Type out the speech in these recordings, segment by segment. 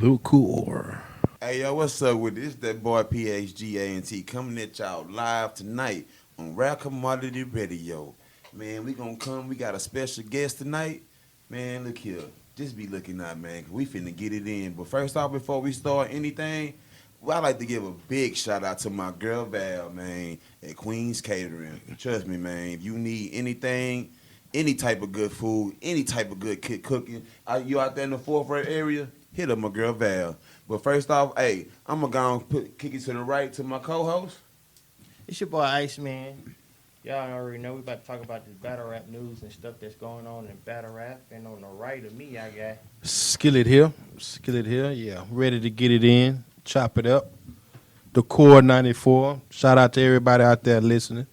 Lukur. Hey, yo, what's up with this? That boy PHGANT coming at y'all live tonight on Rap Commodity Radio. Man, we got a special guest tonight. Man, look here. Just be looking out, man, 'cause we finna get it in. But first off, before we start anything, well, I'd like to give a big shout out to my girl Val, man, at Queen's Catering. Trust me, man, if you need anything, any type of good food, any type of good cooking, you out there in the Fort Worth area, hit up my girl Val. But first off, hey, I'm going to go and kick it to the right to my co-host. It's your boy Iceman. Y'all already know we about to talk about this battle rap news and stuff that's going on in battle rap. And on the right of me, I got Skillet here. Yeah, ready to get it in. Chop it up. The Core 94. Shout out to everybody out there listening.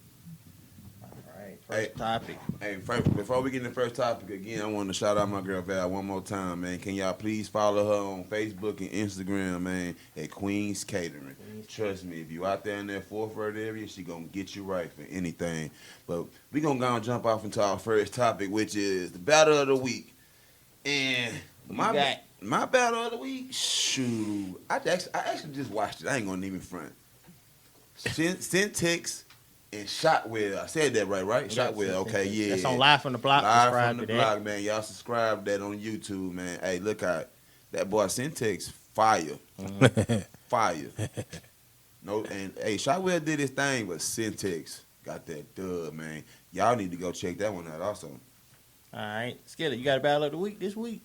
all right, first topic. Hey, before we get in the first topic again, I want to shout out my girl Val one more time, man. Can y'all please follow her on Facebook and Instagram, man, at Queen's Catering. Trust me, if you out there in that Fort Worth area, she gonna get you right for anything. But we gonna go and jump off into our first topic, which is the battle of the week. And my battle of the week, shoot, I actually just watched it. I ain't gonna even front. Syntex and Shotwell. I said that right? Shotwell, okay, yeah. That's on Live from the Block. Live from the Block, man. Y'all subscribe to that on YouTube, man. Hey, look out. That boy Syntex, fire. Fire. No, and hey, Shotwell did his thing, but Syntex got that dub, man. Y'all need to go check that one out also. All right, Skillet, you got a battle of the week this week?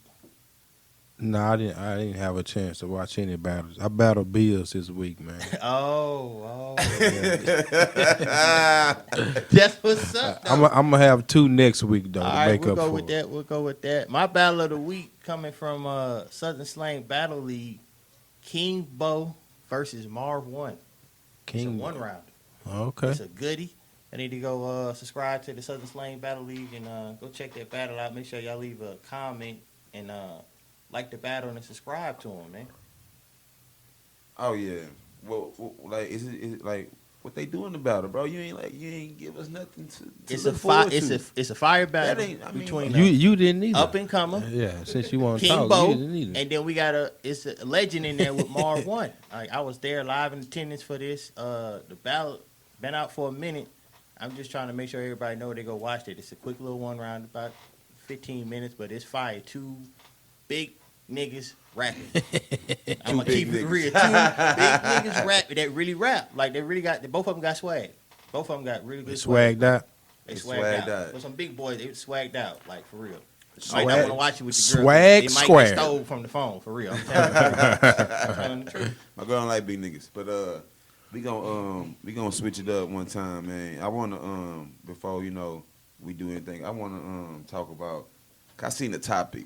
No, I didn't have a chance to watch any battles. I battled Bills this week, man. Oh. Yeah. That's what's up, though. I'm gonna have two next week though All to right, make we'll up go for with it. that. We'll go with that. My battle of the week coming from Southern Slang Battle League, King Bow versus Marv One. It's a one round. Okay. It's a goodie. I need to go subscribe to the Southern Slang Battle League and go check that battle out. Make sure y'all leave a comment and like the battle and subscribe to them, man. Oh yeah. Well, like is it like what they doing about it, bro? You ain't give us nothing to It's look a forward to. it's a fire battle That ain't- I mean, between You didn't either. up and comer Yeah, since you want to King talk, Bow, you didn't either. and then we got it's a legend in there with Marv One. I was there live in attendance for this. The battle been out for a minute. I'm just trying to make sure everybody know they go watch it. It's a quick little one round, about 15 minutes, but it's fire. Two big niggas rapping. I'm gonna keep it real. Two big niggas rap that really rap. Like they really got. Both of them got swag. Both of them got really good Swagged out. They They swagged swagged out. out. For some big boys, they swagged out. Like for real. Swag- Might not want to watch it with your girl. swag It might square. get stole from the phone. For real. I'm telling you. I'm telling the truth. My girl don't like big niggas, but we gonna switch it up one time, man. I wanna before we do anything, I wanna talk about. I seen the topic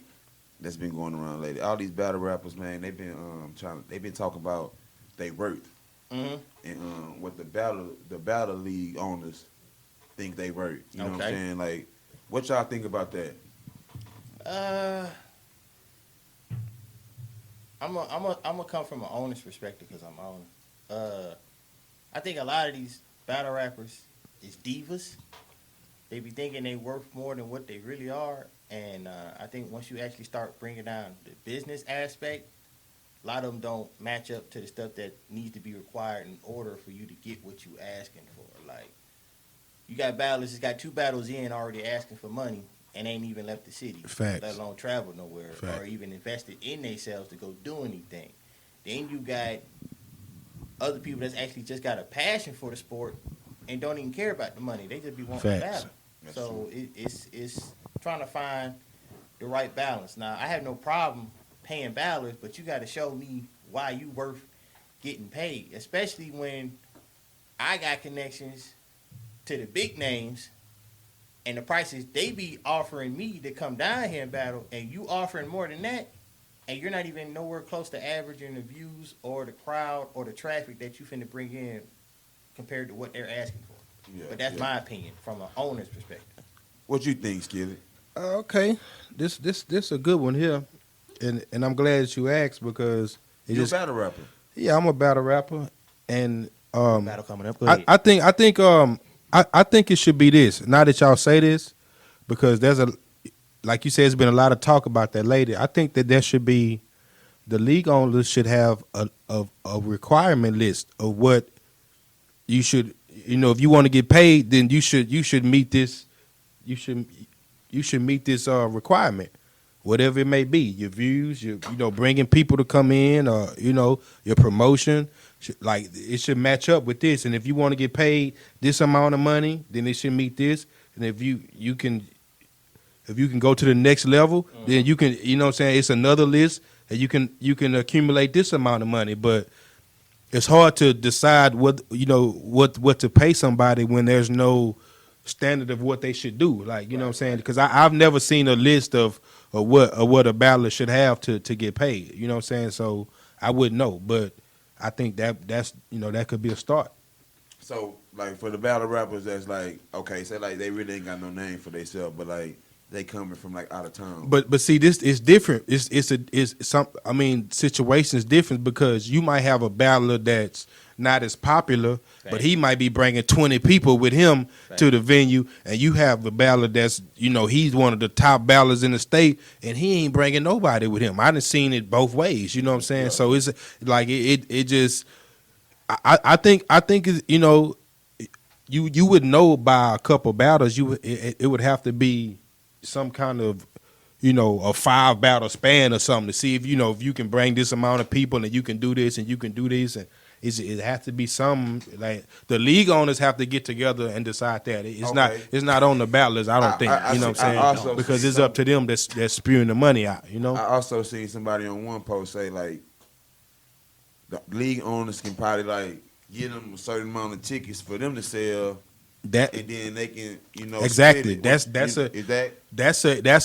that's been going around lately. All these battle rappers, man, they've been talking about they worth Mhm. and what the battle league owners think they worth. You know what I'm Okay. saying? Like, what y'all think about that? I'm gonna come from an owner's perspective because I'm owner. I think a lot of these battle rappers is divas. They be thinking they worth more than what they really are, and I think once you actually start bringing down the business aspect, a lot of them don't match up to the stuff that needs to be required in order for you to get what you asking for. Like, you got battlers that's got two battles in already asking for money and ain't even left the city, Facts. let alone travel nowhere or Facts. even invested in themselves to go do anything. Then you got other people that's actually just got a passion for the sport and don't even care about the money. They just be wanting to Facts. battle. That's So it's trying to find the right balance. Now, I have no problem paying battlers, but you got to show me why you worth getting paid, especially when I got connections to the big names and the prices they be offering me to come down here and battle, and you offering more than that, and you're not even nowhere close to averaging the views or the crowd or the traffic that you finna bring in compared to what they're asking for. Yeah, But that's yeah. my opinion from an owner's perspective. What you think, Skillet? Okay, this a good one here, and I'm glad that you asked because it You a just battle rapper? yeah, I'm a battle rapper, and Battle coming up. Go ahead. I think it should be this. Now that y'all say this, because there's like you said, there's been a lot of talk about that lately. I think that there should be the league owners should have a requirement list of what you should, if you want to get paid, then you should meet this. You should meet this requirement, whatever it may be. Your views, bringing people to come in, or your promotion. Like it should match up with this. And if you want to get paid this amount of money, then it should meet this. And if you can go to the next level, then you can. You know what I'm saying? It's another list, and you can accumulate this amount of money, but. It's hard to decide what to pay somebody when there's no standard of what they should do. Like what I'm saying, because I've never seen a list of what a battler should have to get paid. You know what I'm saying? So I wouldn't know, but I think that's that could be a start. So like for the battle rappers, that's like okay, say like they really ain't got no name for themselves, but like they coming from like out of town. But see, this is different. Situations different because you might have a battler that's not as popular, but he might be bringing 20 people with him to the venue, and you have a battler that's he's one of the top battlers in the state, and he ain't bringing nobody with him. I done seen it both ways. You know what I'm saying? Yeah. So it's like it just. I think you would know by a couple battles. It would have to be some kind of, a 5 battle span or something to see if you can bring this amount of people and you can do this and you can do this, and it has to be some like the league owners have to get together and decide that it's not on the battlers. I don't think what I'm saying, because it's up to them that's spewing the money out. I also seen somebody on one post say like the league owners can probably like give them a certain amount of tickets for them to sell. That and then they can exactly that's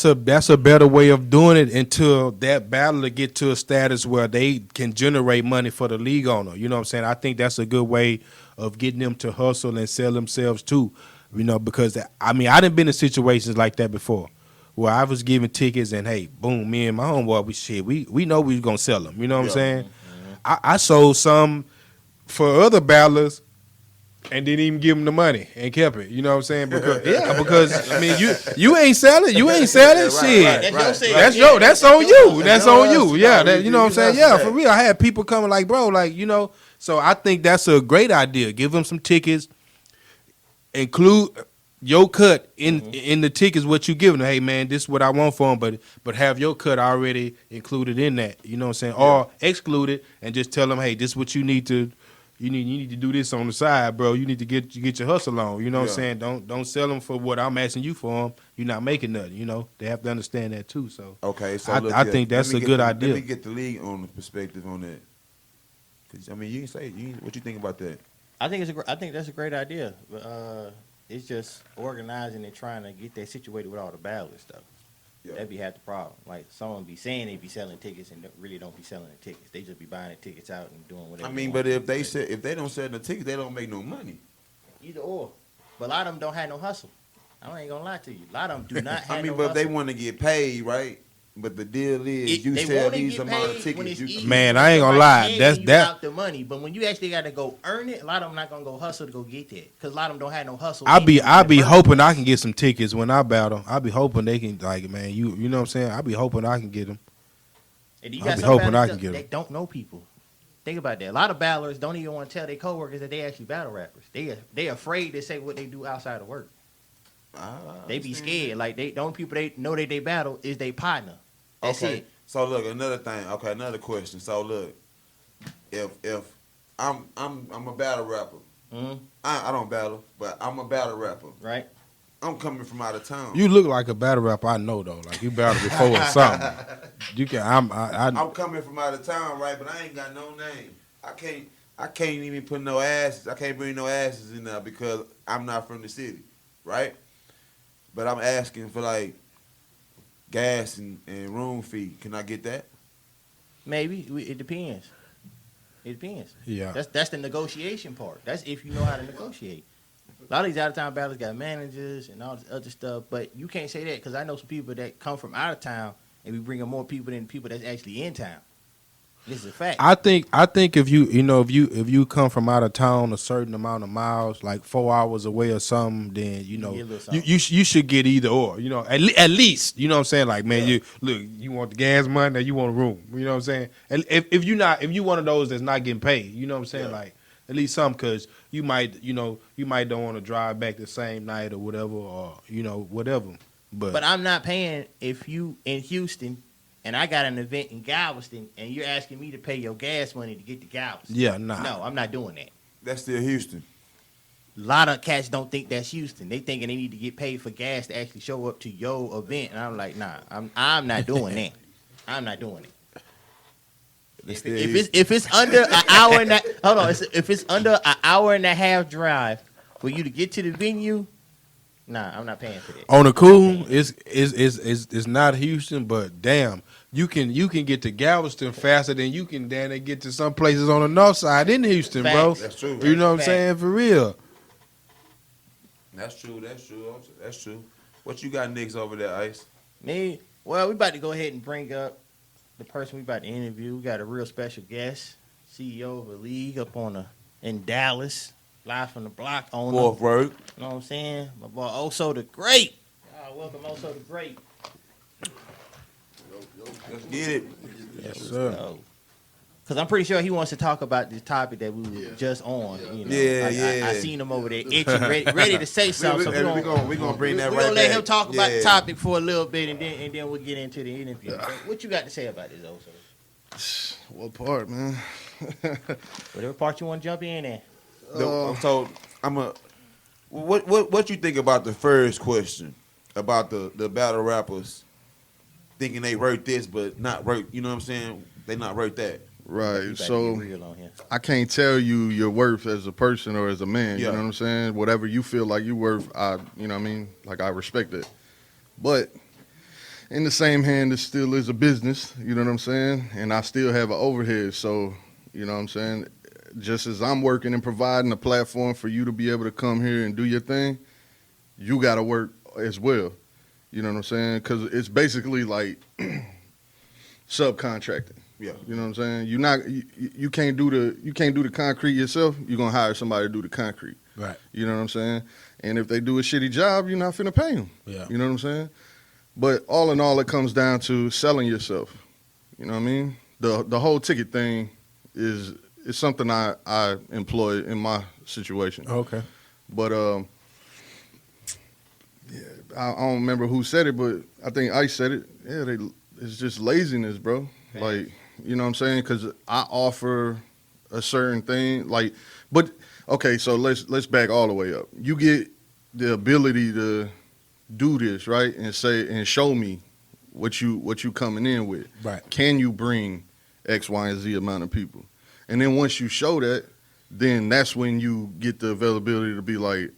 a better way of doing it until that battler get to a status where they can generate money for the league owner. You know what I'm saying? I think that's a good way of getting them to hustle and sell themselves too. Because I done been in situations like that before where I was giving tickets and hey, boom, me and my homeboy, we know we was gonna sell them. You know what I'm saying? Mm-hmm. I sold some for other battlers. And didn't even give them the money and kept it. You know what I'm saying? Because you ain't selling. You ain't selling shit. That's on you. That's on you. Yeah, you know what I'm saying? Yeah, for real. I had people coming like, bro, so I think that's a great idea. Give them some tickets. Include your cut in the tickets, what you giving them. Hey, man, this is what I want for them, but have your cut already included in that. You know what I'm saying? Yeah. Or exclude it and just tell them, hey, this is what you need to You need to do this on the side, bro. You need to get your hustle on. You know what I'm saying? Don't sell them for what I'm asking you for them. You're not making nothing. They have to understand that too. So okay, so I think that's a good idea. Let me get the league on the perspective on that. Cause you can say what you think about that. I think that's a great idea. But it's just organizing and trying to get that situated with all the battlers stuff. Yeah. That'd be half the problem. Like someone be saying they be selling tickets and really don't be selling the tickets. They just be buying the tickets out and doing whatever. But if they don't sell the tickets, they don't make no money. Either or. But a lot of them don't have no hustle. I ain't gonna lie to you. A lot of them do not have no hustle. But if they want to get paid, right? But the deal is you sell these amount of tickets. Man, I ain't gonna lie. That's out the money. But when you actually got to go earn it, a lot of them not gonna go hustle to go get that. Because a lot of them don't have no hustle. I be hoping I can get some tickets when I battle. I be hoping they can man. You know what I'm saying? I be hoping I can get them. And you got some battlers that don't know people. Think about that. A lot of battlers don't even want to tell their coworkers that they actually battle rappers. They afraid to say what they do outside of work. They be scared. Like the only people they know that they battle is their partner. That's it. So look, another thing. Okay, another question. So look, if I'm a battle rapper, I don't battle, but I'm a battle rapper. Right. I'm coming from out of town. You look like a battle rapper. I know though. Like you battled before or something. You can. I'm coming from out of town, right? But I ain't got no name. I can't even put no asses. I can't bring no asses in there because I'm not from the city, right? But I'm asking for like gas and room fee. Can I get that? Maybe. It depends. It depends. Yeah. That's the negotiation part. That's if you know how to negotiate. A lot of these out-of-town battlers got managers and all this other stuff, but you can't say that because I know some people that come from out of town and we bringing more people than people that's actually in town. This is a fact. I think if you come from out of town a certain amount of miles, like 4 hours away or something, then get a little you something. you should get either or. At least you know what I'm saying. Like man, you want the gas money or you want a room. You know what I'm saying. And if you one of those that's not getting paid, you know what I'm saying. Yeah. Like at least some, because you might don't want to drive back the same night or whatever, or whatever. But I'm not paying if you in Houston and I got an event in Galveston and you're asking me to pay your gas money to get to Galveston. Yeah, nah. No, I'm not doing that. That's still Houston. A lot of cats don't think that's Houston. They thinking they need to get paid for gas to actually show up to your event. And I'm like, nah, I'm not doing that. I'm not doing it. If it's under an hour and if it's under an hour and a half drive for you to get to the venue, nah, I'm not paying for that. On the cool, it's not Houston, but damn, you can get to Galveston faster than you can get to some places on the north side in Houston, bro. Facts. That's true. You know what I'm Facts. saying? For real. That's true. What you got next over there, Ice? Me, well, we about to go ahead and bring up the person we about to interview. We got a real special guest, CEO of a league in Dallas, live from the block owner. Fourth word. You know what I'm saying? My boy Oso the Great. Welcome Oso the Great. Let's get it. Yes, sir. Because I'm pretty sure he wants to talk about this topic that we were just on. I seen him over there itching, ready to say something. So We're gonna bring that we're right gonna let back. him talk about the Yeah. topic for a little bit, and then we'll get into the interview. So what you got to say about this, Oso? What part, man? Whatever part you want to jump in at. So what you think about the first question about the battle rappers thinking they wrote this but not wrote? You know what I'm saying? They not wrote that. You Right. better So get real on here. I can't tell you your worth as a person or as a man. Yeah. You know what I'm saying? Whatever you feel like you're worth, you know what I mean? Like, I respect it. But in the same hand, it still is a business. You know what I'm saying? And I still have an overhead. So, you know what I'm saying? Just as I'm working and providing a platform for you to be able to come here and do your thing, you got to work as well. You know what I'm saying? Because it's basically like subcontracting. Yeah. You know what I'm saying? You can't do the concrete yourself. You're gonna hire somebody to do the concrete. Right. You know what I'm saying? And if they do a shitty job, you're not finna pay them. Yeah. You know what I'm saying? But all in all, it comes down to selling yourself. You know what I mean? The whole ticket thing is something I employ in my situation. Okay. But yeah, I don't remember who said it, but I think Ice said it. Yeah, it's just laziness, bro. Like, you know what I'm saying? Because I offer a certain thing, like, but okay, so let's back all the way up. You get the ability to do this, right, and show me what you coming in with. Right. Can you bring X, Y, and Z amount of people? And then once you show that, then that's when you get the availability to be like,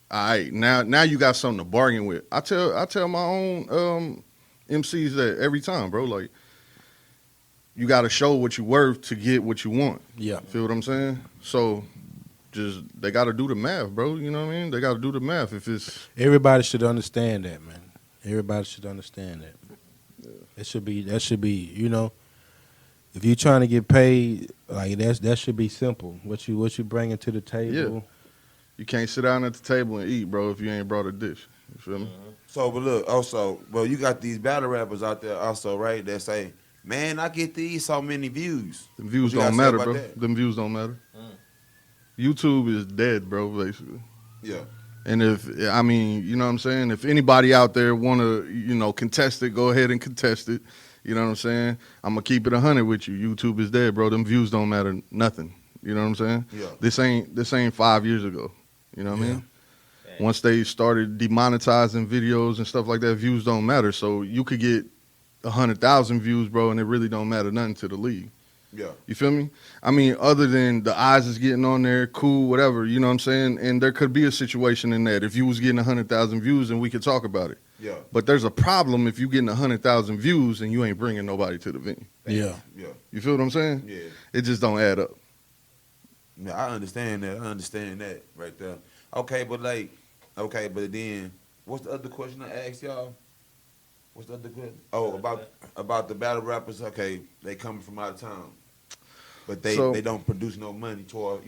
all right, now you got something to bargain with. I tell my own MCs that every time, bro. Like, you got to show what you're worth to get what you want. Yeah. Feel what I'm saying? So, just they got to do the math, bro. You know what I mean? They got to do the math. If it's Everybody should understand that, man. Everybody should understand that. That should be, if you're trying to get paid, like that should be simple. What you bringing to the table. you can't sit down at the table and eat, bro, if you ain't brought a dish. You feel me? So, but look, also, well, you got these battle rappers out there also, right? That say, man, I get these so many views. Them views What you don't gotta say matter, about bro. that? Them views don't matter. YouTube is dead, bro, basically. Yeah. And you know what I'm saying? If anybody out there want to, contest it, go ahead and contest it. You know what I'm saying? I'm going to keep it 100 with you. YouTube is dead, bro. Them views don't matter nothing. You know what I'm saying? Yeah. This ain't 5 years ago. You know what I mean? Yeah. Once they started demonetizing videos and stuff like that, views don't matter. So you could get 100,000 views, bro, and it really don't matter nothing to the league. Yeah. You feel me? I mean, other than the eyes is getting on there, cool, whatever, you know what I'm saying? And there could be a situation in that if you was getting 100,000 views and we could talk about it. Yeah. But there's a problem if you getting 100,000 views and you ain't bringing nobody to the venue. Yeah. Yeah. You feel what I'm saying? Yeah. It just don't add up. Yeah, I understand that right there. Okay, but then what's the other question I asked y'all? What's the other question? Oh, about the battle rappers. Okay, they coming from out of town. But they So- don't produce no money toward,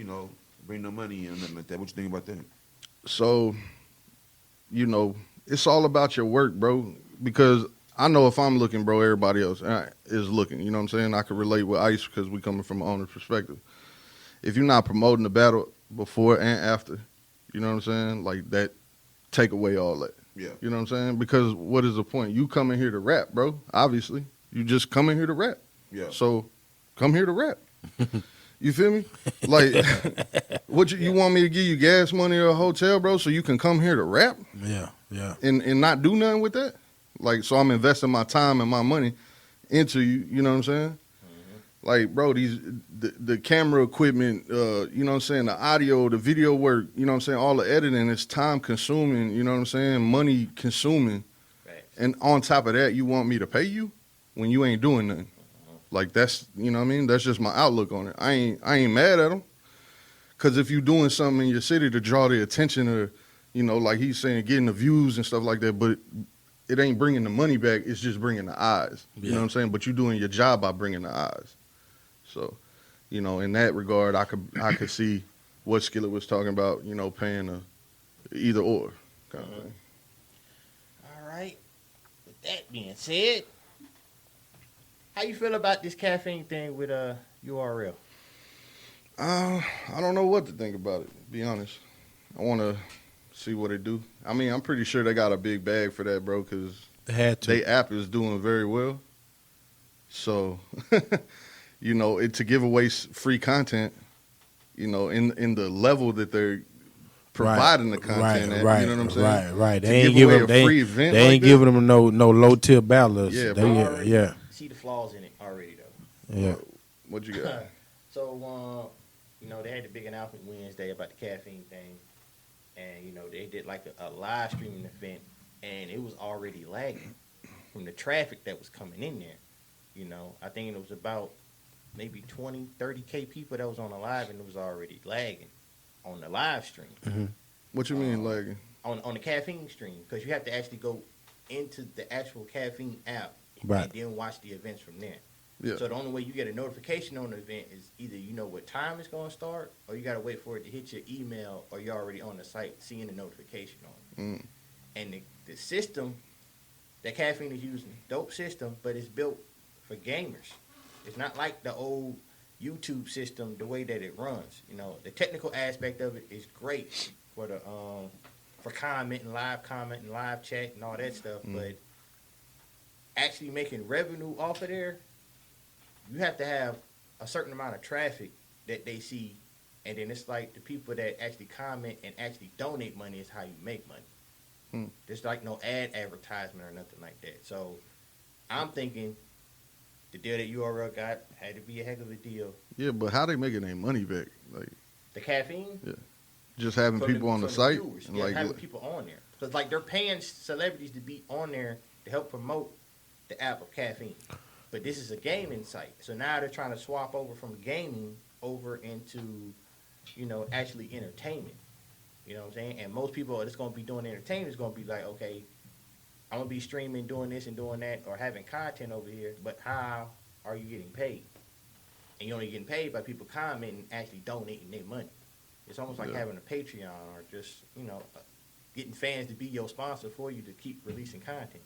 bring no money in or nothing like that. What you think about that? So, it's all about your work, bro. Because I know if I'm looking, bro, everybody else is looking. You know what I'm saying? I can relate with Ice because we coming from an owner's perspective. If you're not promoting the battle before and after, you know what I'm saying? Like that, take away all that. Yeah. You know what I'm saying? Because what is the point? You coming here to rap, bro. Obviously, you just coming here to rap. Yeah. So, come here to rap. You feel me? Like, what you want me to give you gas money or a hotel, bro, so you can come here to rap Yeah. and not do nothing with that? Like, so I'm investing my time and my money into you. You know what I'm saying? Like, bro, the camera equipment, you know what I'm saying, the audio, the video work, you know what I'm saying, all the editing is time consuming, you know what I'm saying, money consuming. Right. And on top of that, you want me to pay you when you ain't doing nothing. Like, that's, you know what I mean, that's just my outlook on it. I ain't mad at them. Because if you doing something in your city to draw the attention of, like he's saying, getting the views and stuff like that, but it ain't bringing the money back, it's just bringing the eyes. You know what I'm saying? But you doing your job by bringing the eyes. So, in that regard, I could see what Skillet was talking about, paying a either or kind of thing. All right. With that being said, how you feel about this caffeine thing with URL? I don't know what to think about it, to be honest. I want to see what they do. I mean, I'm pretty sure they got a big bag for that, bro, because They had to. their app is doing very well. So, to give away free content, in the level that they're providing the content at, right, you know what I'm saying? Right. To They ain't give away giving a free event they like ain't that? giving them no low tier battlers. Yeah, They- bro. yeah. See the flaws in it already, though. Yeah. What you got? So, they had the big announcement Wednesday about the caffeine thing. And, they did like a live streaming event. And it was already lagging from the traffic that was coming in there. I think it was about maybe 20, 30K people that was on the live, and it was already lagging on the live stream. What you mean lagging? On the caffeine stream, because you have to actually go into the actual caffeine app Right. and then watch the events from there. Yeah. So the only way you get a notification on the event is either you know what time it's going to start, or you got to wait for it to hit your email, or you're already on the site seeing the notification on it. And the system that Caffeine is using, dope system, but it's built for gamers. It's not like the old YouTube system, the way that it runs. The technical aspect of it is great for the for comment, live chat, and all that stuff. But actually making revenue off of there, you have to have a certain amount of traffic that they see, and then it's like the people that actually comment and actually donate money is how you make money. There's like no ad advertisement or nothing like that. So I'm thinking the deal that URL got had to be a heck of a deal. Yeah, but how they making their money back? Like, The caffeine, just having from people on the from site? viewers. And Yeah, like, having people on there, because like they're paying celebrities to be on there to help promote the app of Caffeine. But this is a gaming site, so now they're trying to swap over from gaming over into, actually entertainment. You know what I'm saying? And most people that's going to be doing entertainment is going to be like, okay, I'm going to be streaming, doing this and doing that, or having content over here, but how are you getting paid? And you're only getting paid by people commenting and actually donating their money. It's almost like having a Patreon, or just, getting fans to be your sponsor for you to keep releasing content.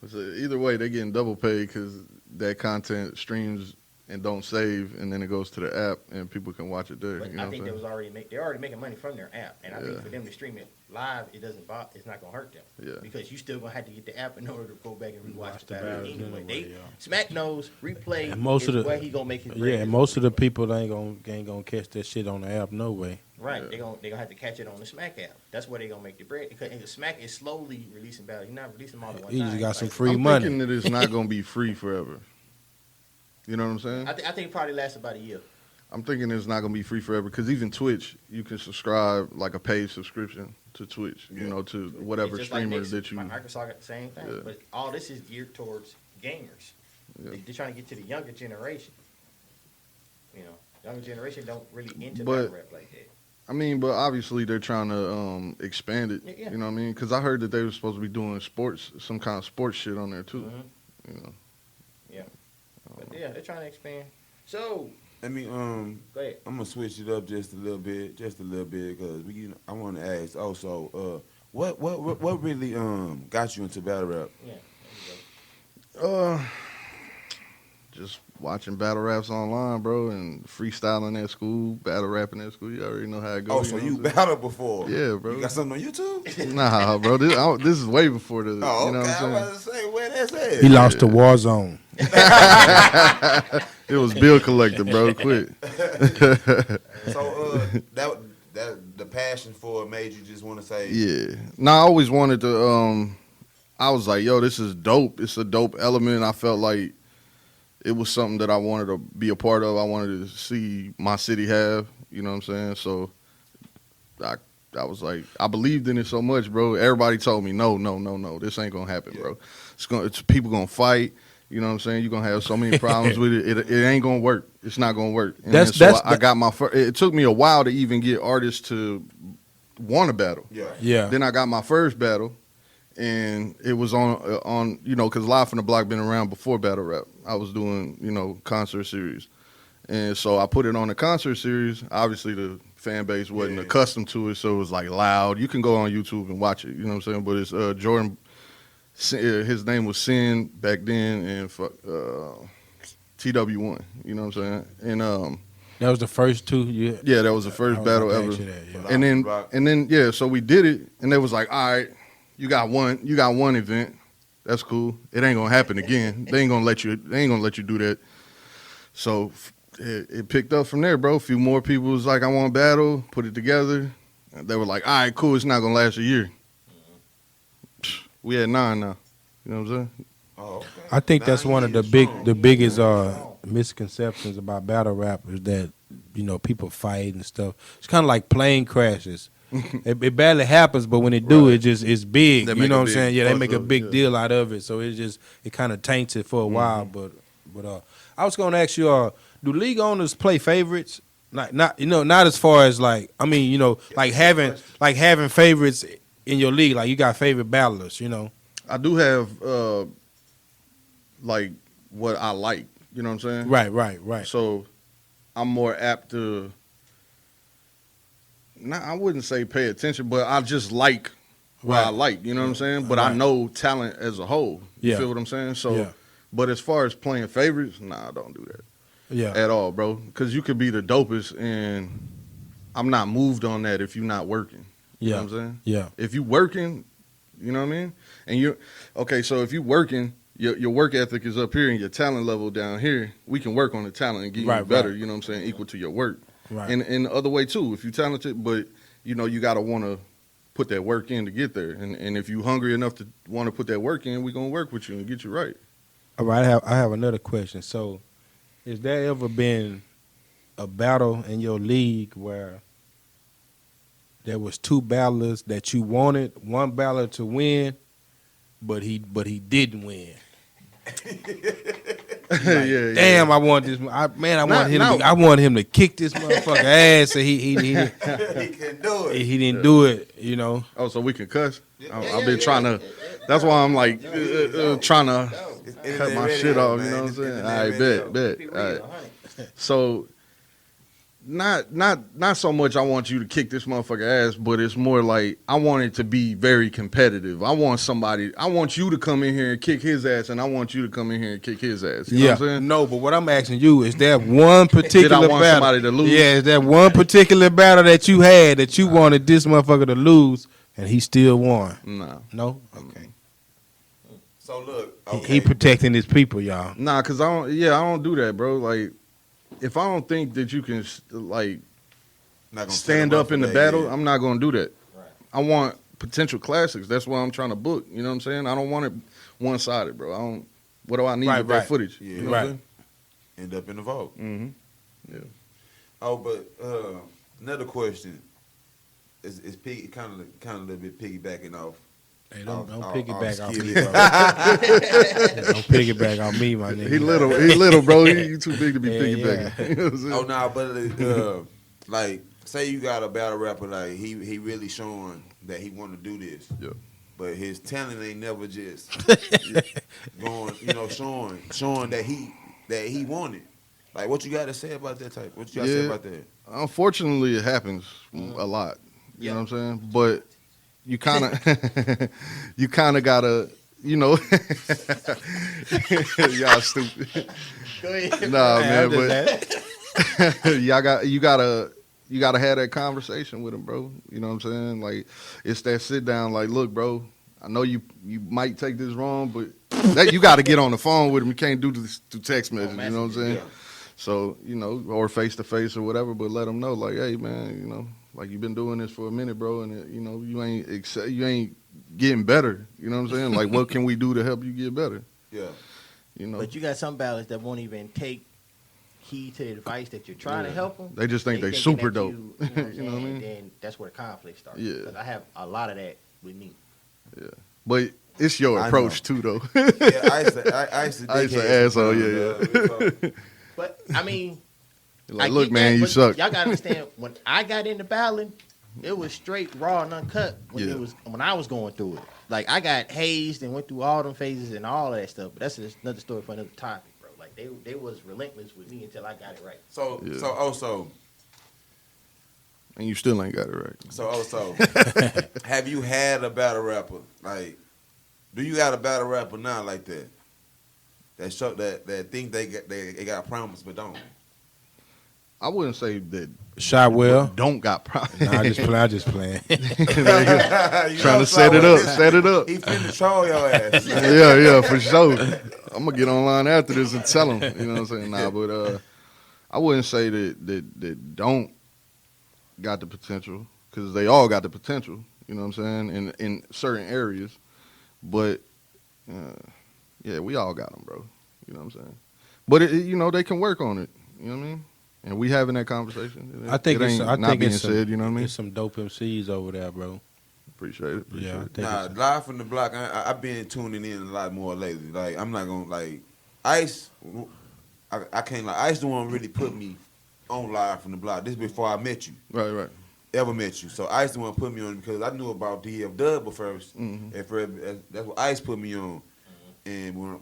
so either way, they getting double paid because that content streams and don't save, and then it goes to the app, and people can watch it there. But You know I what think I'm they saying? was already they're already making money from their app, and I Yeah. think for them to stream it live, it's not gonna hurt them. Yeah. Because you still gonna have to get the app in order to go back and rewatch Watch the the battle battles anyway. anyway, yeah. Smack knows replay And most is of the where he gonna make his bread. Yeah, and most of the people ain't gonna catch that shit on the app no way. Right, Yeah. they gonna have to catch it on the Smack app. That's where they gonna make the bread. Because the Smack is slowly releasing battles. You're not releasing them all at one He time. just got It's some like- free I'm money. thinking that it's not going to be free forever. You know what I'm saying? I think it probably lasts about a year. I'm thinking it's not going to be free forever because even Twitch, you can subscribe like a paid subscription to Twitch, to whatever It's just like streamers Nix. that you. Microsoft got the same thing, Yeah. but all this is geared towards gamers. Yeah. They're trying to get to the younger generation. Younger generation don't really into But- battle rap like that. I mean, but obviously they're trying to expand it. Yeah. You know what I mean? Because I heard that they were supposed to be doing some kind of sports shit on there too. Mhm. You know. Yeah, but yeah, they're trying to expand. So Let me Go ahead. I'm gonna switch it up just a little bit, because I want to ask also, what really got you into battle rap? Yeah. There you go. Uh, just watching battle raps online, bro, and freestyling at school, battle rapping at school. You already know how it Oh, goes. so know you what I'm battled before? Yeah, bro. You got something on YouTube? saying? Nah, bro. This is way before the. Oh, You know okay. what I I'm was about to say where that's at. He lost to Warzone. saying? It was bill collector, bro. Quit. So that the passion for it made you just want to say, Yeah. No, I always wanted to. I was like, yo, this is dope. It's a dope element. I felt like it was something that I wanted to be a part of. I wanted to see my city have. You know what I'm saying? So I was like, I believed in it so much, bro. Everybody told me, no, this ain't gonna happen, bro. It's people gonna fight. You know what I'm saying? You're gonna have so many problems with it. It ain't gonna work. It's not gonna work. And I got my first. It took me a while to even get artists to want to battle. Yeah. Then I got my first battle, and it was on because Live from the Block been around before battle rap. I was doing concert series, and so I put it on the concert series. Obviously, the fan base wasn't accustomed to it, so it was like loud. You can go on YouTube and watch it. You know what I'm saying? But it's Jordan. His name was Sin back then, and TW1. You know what I'm saying? And That was the first two. yeah, that was the first battle ever. Yeah. And then so we did it, and they was like, all right, you got one event. That's cool. It ain't gonna happen again. They ain't gonna let you do that. So it picked up from there, bro. A few more people was like, I want to battle, put it together. And they were like, all right, cool. It's not gonna last a year. We at 9 now. You know what I'm saying? oh, okay. I think that's 9 one of the years strong. biggest misconceptions about battle rap is that people fight and stuff. It's kind of like plane crashes. it barely happens, but when it do, Right. it's big. They You make know a what I'm big saying? Yeah, they fuss make a of it, big yeah. deal out of it. So it kind of taints it for a while. But I was gonna ask you, do league owners play favorites? Not as far as like having favorites in your league. Like you got favorite battlers. I do have like what I like. You know what I'm saying? Right. So I'm more apt to. I wouldn't say pay attention, but I just like what I like. You know what I'm saying? But I Right. know talent as a whole. You Yeah. feel what I'm saying? So, Yeah. but as far as playing favorites, nah, I don't do that Yeah. at all, bro. Because you could be the dopest, and I'm not moved on that if you're not working. You know what I'm saying? Yeah. If you working, you know what I mean? And so if you working, your work ethic is up here and your talent level down here, we can work on the talent and get you better, Right. you know what I'm saying, equal to your work. Right. And the other way too, if you're talented, but you got to want to put that work in to get there. And if you hungry enough to want to put that work in, we're going to work with you and get you right. All right, I have another question. So, has there ever been a battle in your league where there was two battlers that you wanted one battler to win, but he didn't win? Yeah. Damn, I want this. I want him to kick this motherfucker ass, and he He can do it. he didn't do it. Oh, so we can cuss? I've been trying to. That's why I'm like trying to cut my shit off. You know what I'm saying? All right, bet. All right. So, not so much. I want you to kick this motherfucker ass, but it's more like I want it to be very competitive. I want you to come in here and kick his ass, and I want you to come in here and kick his ass. You know what I'm saying? No, but what I'm asking you is there one particular Did I want battle? somebody to lose? Yeah, is there one particular battle that you had that you wanted this motherfucker to lose, and he still won? No. Okay. So look, He protecting his people, y'all. Nah, cause I don't do that, bro. Like, if I don't think that you can like Not gonna stand set him up in for the that, battle, yeah. I'm not gonna do that. Right. I want potential classics. That's why I'm trying to book. You know what I'm saying? I don't want it one sided, bro. I don't. What do I need with that footage? Yeah. You know what I'm Right. saying? End up in the vault. Mm-hmm. Yeah. Oh, but another question is kind of a little bit piggybacking off. Hey, don't Off piggyback off me, Skillet. bro. Don't piggyback on me, my nigga. He little, bro. You too big to be Yeah, piggybacking. yeah. You know what I'm saying? Oh, nah, but like, say you got a battle rapper, like he really showing that he want to do this. Yeah. But his talent ain't never just going, showing that he want it. Like, what you got to say about that type? What you got to say about that? Unfortunately, it happens a lot. You know what I'm saying? But you kind of, you kind of gotta, you know, y'all stupid. Go ahead. Nah, man, I'm just but you gotta have that conversation with him, bro. You know what I'm saying? Like, it's that sit down. Like, look, bro, I know you might take this wrong, but that you got to get on the phone with him. You can't do this through text message. You know what I'm saying? Yeah. So, you know, or face to face or whatever, but let them know, like, hey, man, you know, like you've been doing this for a minute, bro, and you know, you ain't getting better. You know what I'm saying? Like, what can we do to help you get better? Yeah. You know, But you got some ballers that won't even take heed to the advice that you're trying to help them. They just think they thinking super that dope. You know what I'm You know what I saying? mean? And then that's where the conflict starts. Yeah. Because I have a lot of that with me. But it's your I approach too, though. Yeah, I used to I used to asshole, yeah. But I mean, Like, I look, get man, that, you but suck. Y'all gotta understand, when I got into battling, it was straight raw and uncut when I was going through it. Like, I got hazed and went through all them phases and all of that stuff. But that's just another story for another topic, bro. Like, they was relentless with me until I got it right. So And you still ain't got it right. have you had a battle rapper? Like, do you got a battle rapper now like that? That think they got promise but don't. I wouldn't say that Shotwell. don't got problems. Nah, I just playing. Trying to set it up, set it up. He finna troll your ass. yeah, for sure. I'm gonna get online after this and tell them. You know what I'm saying? Nah, but I wouldn't say that don't got the potential, because they all got the potential. You know what I'm saying? In certain areas, but yeah, we all got them, bro. You know what I'm saying? But you know, they can work on it. You know what I mean? And we having that conversation. I think it ain't not being said. You know what I mean? There's some dope MCs over there, bro. Appreciate it. Yeah, I think Nah, it's- live from the block. I've been tuning in a lot more lately. Like, I'm not gonna like Ice. I can't like Ice. The one really put me on live from the block. This before I met you. Right. Ever met you. So Ice the one put me on because I knew about DF Dub first. Mhm. At first, that's what Ice put me on.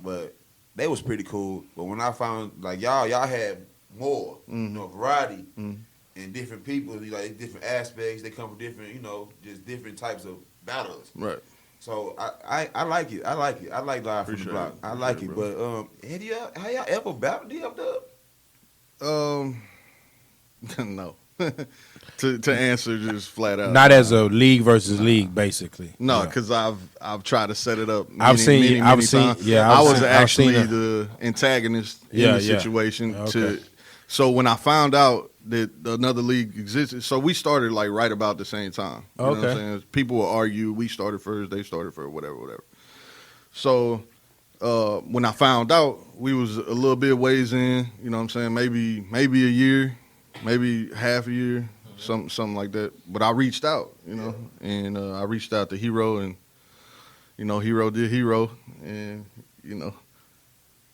But they was pretty cool. But when I found like y'all had more, you know, variety and different people, like different aspects. They come from different, you know, just different types of battles. Right. So I like it. I like it. I like live from the Appreciate block. it. I like Appreciate it. it, But have y'all ever battled DF Dub? No. to answer just flat out. Not as a league versus league, basically. No, Yeah. because I've tried to set it up. I've seen times. yeah, I was I've seen actually it. the antagonist in Yeah, the yeah. situation. Okay. So when I found out that another league existed, so we started like right about the same time. You know what I'm Okay. saying? People will argue. We started first. They started first. Whatever. So when I found out, we was a little bit ways in. You know what I'm saying? Maybe a year, maybe half a year. Something like that. But I reached out, you know, and I reached out to Hero, and, you know, Hero did Hero, and, you know,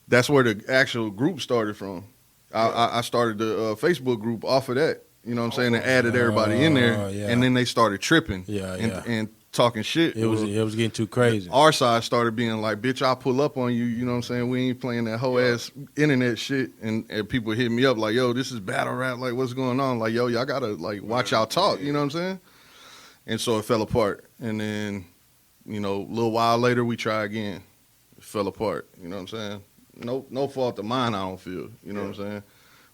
that's where the actual group started from. I started the Facebook group off of that, you know what I'm saying, and added everybody in there, yeah. and then they started tripping Yeah. and talking shit. It was getting too crazy. Our side started being like, bitch, I'll pull up on you, you know what I'm saying? We ain't playing that whole ass internet shit. And people hit me up like, yo, this is battle rap. Like, what's going on? Like, yo, y'all got to, like, watch y'all talk, you know what I'm saying? And so it fell apart. And then, you know, a little while later, we try again. It fell apart, you know what I'm saying? No fault of mine, I don't feel, you know what I'm saying?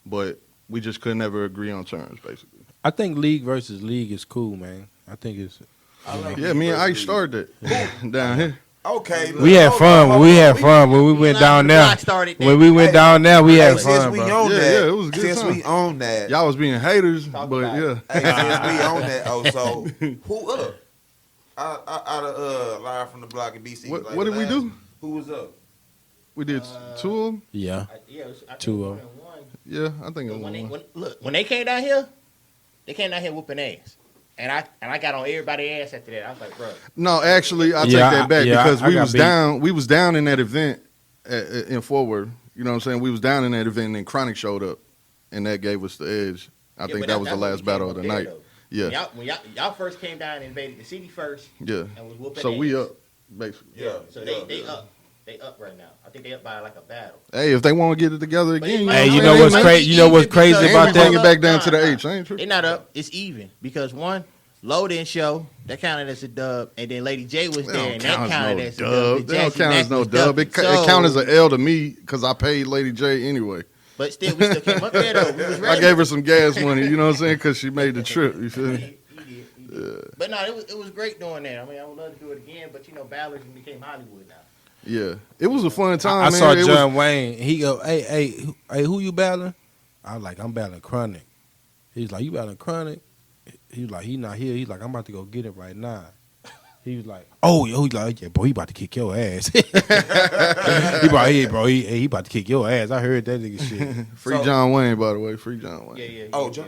But we just could never agree on terms, basically. I think league versus league is cool, man. I think it's. Yeah, me and Ike started that down here. Okay. We had fun. When we went down there. When we went down there, we had Since fun, we bro. on Yeah, that, yeah, it was a good since time. we on that, Y'all was being haters, Talk but about yeah. it. hey, since we on that, so who up? Out of live from the block in BC. What like did we last- do? Who was up? We did two of them. Yeah. Yeah, it was, I think Two it of was one. Yeah, I think it was When one. when they came down here, they came down here whooping ass. And I got on everybody's ass after that. I was like, bro. No, actually, I take Yeah, that back yeah, because I we got was beat. down. We was down in that event in Forward. You know what I'm saying? We was down in that event, and then Chronic showed up, and that gave us the edge. I Yeah, think but that was the that's when last we battle came of the up there, night. though. Yeah, When y'all first came down and invaded the city first yeah. and was whooping So ass. we up, basically. Yeah. So they up. They up right now. I think they up by like a battle. Hey, if they want to get it together But again, it might- Hey, you Hey, know what's man, crazy? You know what's even crazy because- about and we bring that? it back down Nah, to the nah. H. I ain't They tripping. not up. It's even because one, Low didn't show. That counted as a dub, and then Lady J was They there, don't and count that as counted no as a dub. dub. They don't count as no dub. It So- count as an L to me because I paid Lady J anyway. But still, we still came up there though. We was ready. I gave her some gas money, you know what I'm saying, because she made the trip. You feel me? He did. But no, it was great doing that. I mean, I would love to do it again, but you know, Ballard became Hollywood now. Yeah, it was a fun time. I man. saw It John Wayne. He go, hey, who you battling? I was like, I'm battling Chronic. He's like, you battling Chronic? He was like, he not here. He's like, I'm about to go get it right now. He was like, oh, yo, he's like, yeah, bro, he about to kick your ass. he about, hey, bro, he about to kick your ass. I heard that nigga shit. Free So- John Wayne, by the way. Free John Wayne. Yeah. Oh, yeah.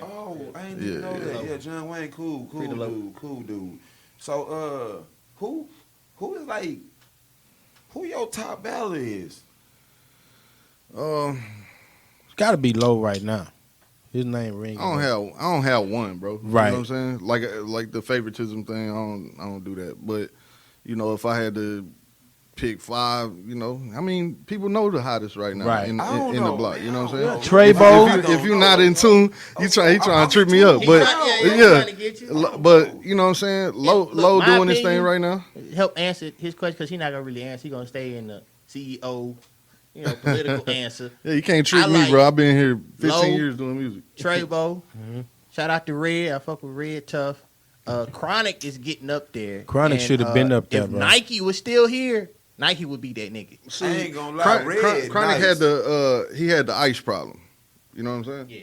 I ain't Yeah, even know that. yeah. Yeah, John Wayne, cool Free the low. dude. So, who is like, who your top battler is? It's got to be Low right now. His name ring. I don't have one, bro. Right. You know what I'm saying? Like the favoritism thing, I don't do that. But you know, if I had to pick 5, you know, I mean, people know the hottest right now Right. in I don't the know, block. man. You know what I'm I saying? don't know. Trey Bow. If you're not in tune, he trying to trip me up. He But trying yeah, to get you. but you know what I'm saying? Low Look, my doing this thing opinion- right now. Help answer his question because he's not gonna really answer. He's gonna stay in the CEO, political answer. Yeah, you can't trick I me, like bro. I've been here 15 Low. years doing music. Trey Bow. Mm-hmm. Shout out to Red. I fuck with Red tough. Chronic is getting up there. Chronic And, should have been up there, if bro. Nike was still here, Nike would be that nigga. I ain't gonna lie, Red Chronic nice. had he had the ice problem. You know what I'm saying? Yeah.